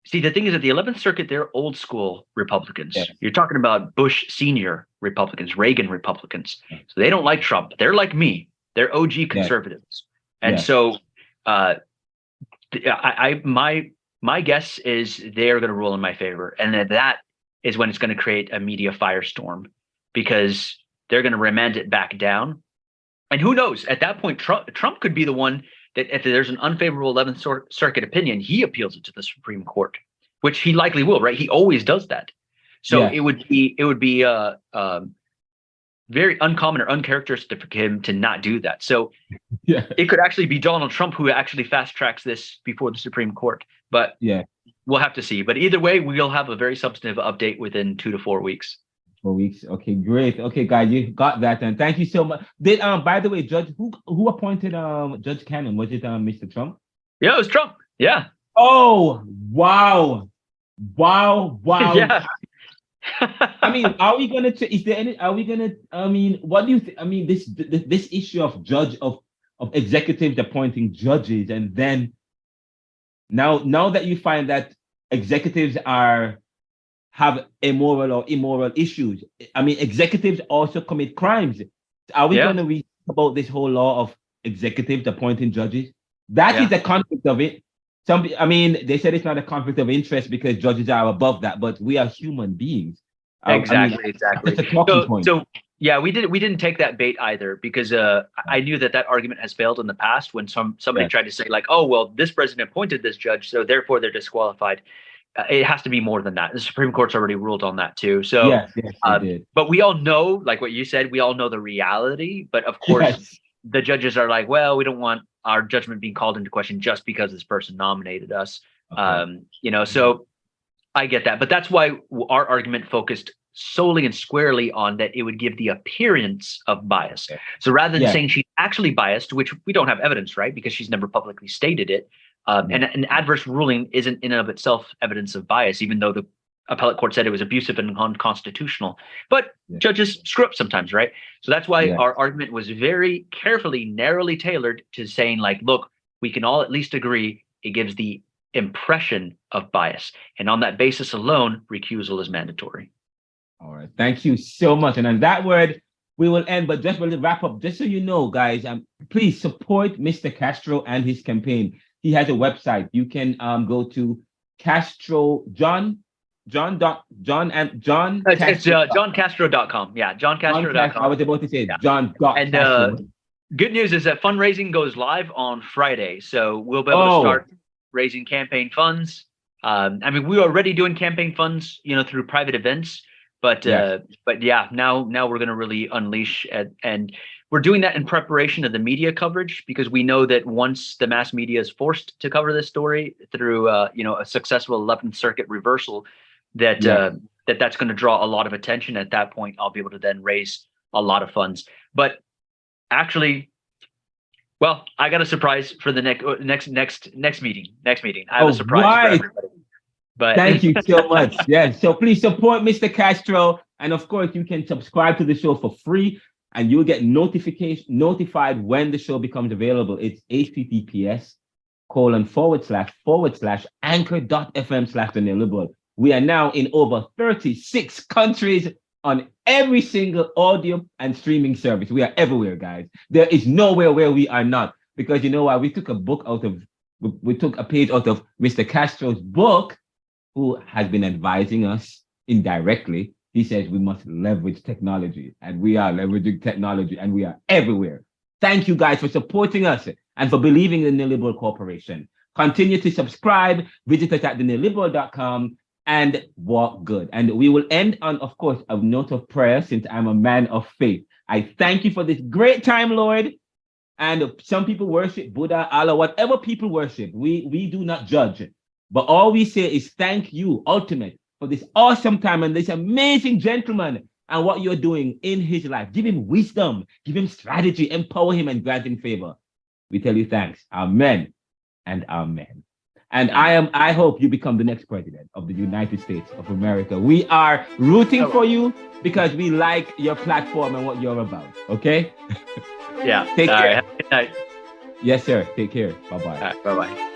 See, the thing is that the 11th Circuit, they're old school Republicans. Yeah. You're talking about Bush senior Republicans, Reagan Republicans. Yeah. So they don't like Trump. They're like me. They're OG conservatives. Yeah. And so my guess is they're going to rule in my favor. And that is when it's going to create a media firestorm, because they're going to remand it back down. And who knows, at that point, Trump could be the one that if there's an unfavorable 11th Circuit opinion, he appeals it to the Supreme Court, which he likely will, right? He always does that. So it would be very uncommon or uncharacteristic for him to not do that. So it could actually be Donald Trump who actually fast tracks this before the Supreme Court. But we'll have to see. But either way, we'll have a very substantive update within 2 to 4 weeks. 4 weeks. Okay, great. Okay, guys, you got that, and thank you so much. Did by the way, Judge, who appointed Judge Cannon? Was it Mr. Trump? Yeah, it was Trump. Yeah. Oh, wow. Yeah. I mean, are we gonna? Is there any? Are we gonna? I mean, what do you think? I mean, this issue of executives appointing judges, and then now that you find that executives have immoral or immoral issues. I mean, executives also commit crimes. Are we going to read about this whole law of executives appointing judges? That is a conflict of it. They said it's not a conflict of interest because judges are above that, but we are human beings. Exactly. It's a talking point. So yeah, we didn't take that bait either, because I knew that argument has failed in the past when somebody tried to say like, oh, well, this president appointed this judge, so therefore they're disqualified. It has to be more than that. The Supreme Court's already ruled on that too. So, yes, did. But we all know, like what you said, we all know the reality. But of course, the judges are like, well, we don't want our judgment being called into question just because this person nominated us. Okay. So I get that. But that's why our argument focused solely and squarely on that it would give the appearance of bias. Okay. So rather than saying she's actually biased, which we don't have evidence, right? Because she's never publicly stated it. And an adverse ruling isn't in and of itself evidence of bias, even though the appellate court said it was abusive and unconstitutional. But judges screw up sometimes, right? So that's why our argument was very carefully, narrowly tailored to saying, like, look, we can all at least agree it gives the impression of bias. And on that basis alone, recusal is mandatory. All right. Thank you so much. And on that word, we will end. But just to wrap up, just so you know, guys, please support Mr. Castro and his campaign. He has a website. You can go to Castro John. It's JohnCastro.com. Yeah, JohnCastro.com. I was about to say John. And Good news is that fundraising goes live on Friday, so we'll be able to Oh, start raising campaign funds. I mean, we were already doing campaign funds, through private events, but yes. yeah, now we're going to really unleash, and we're doing that in preparation of the media coverage, because we know that once the mass media is forced to cover this story through a successful 11th Circuit reversal, that Yes. that's going to draw a lot of attention. At that point, I'll be able to then raise a lot of funds. But actually, well, I got a surprise for the next meeting. I have a All surprise for right. everybody. But Thank you so much. Yes. So please support Mr. Castro. And of course, you can subscribe to the show for free and you'll get notified when the show becomes available. It's https://anchor.fm/the neoliberal. We are now in over 36 countries on every single audio and streaming service. We are everywhere, guys. There is nowhere where we are not. Because you know why? We took a page out of Mr. Castro's book, who has been advising us indirectly. He says we must leverage technology, and we are leveraging technology, and we are everywhere. Thank you guys for supporting us and for believing in the Neoliberal Corporation. Continue to subscribe, visit us at theneoliberal.com, and walk good. And we will end on, of course, a note of prayer, since I'm a man of faith. I thank you for this great time, Lord. And some people worship Buddha, Allah, whatever people worship. We do not judge. But all we say is thank you, Ultimate, for this awesome time and this amazing gentleman and what you're doing in his life. Give him wisdom, give him strategy, empower him, and grant him favor. We tell you thanks. Amen and amen. And I hope you become the next president of the United States of America. We are rooting for you because we like your platform and what you're about. Okay? Yeah. Take care. Have a good night. Yes, sir. Take care. Bye-bye. All right, bye-bye. Bye.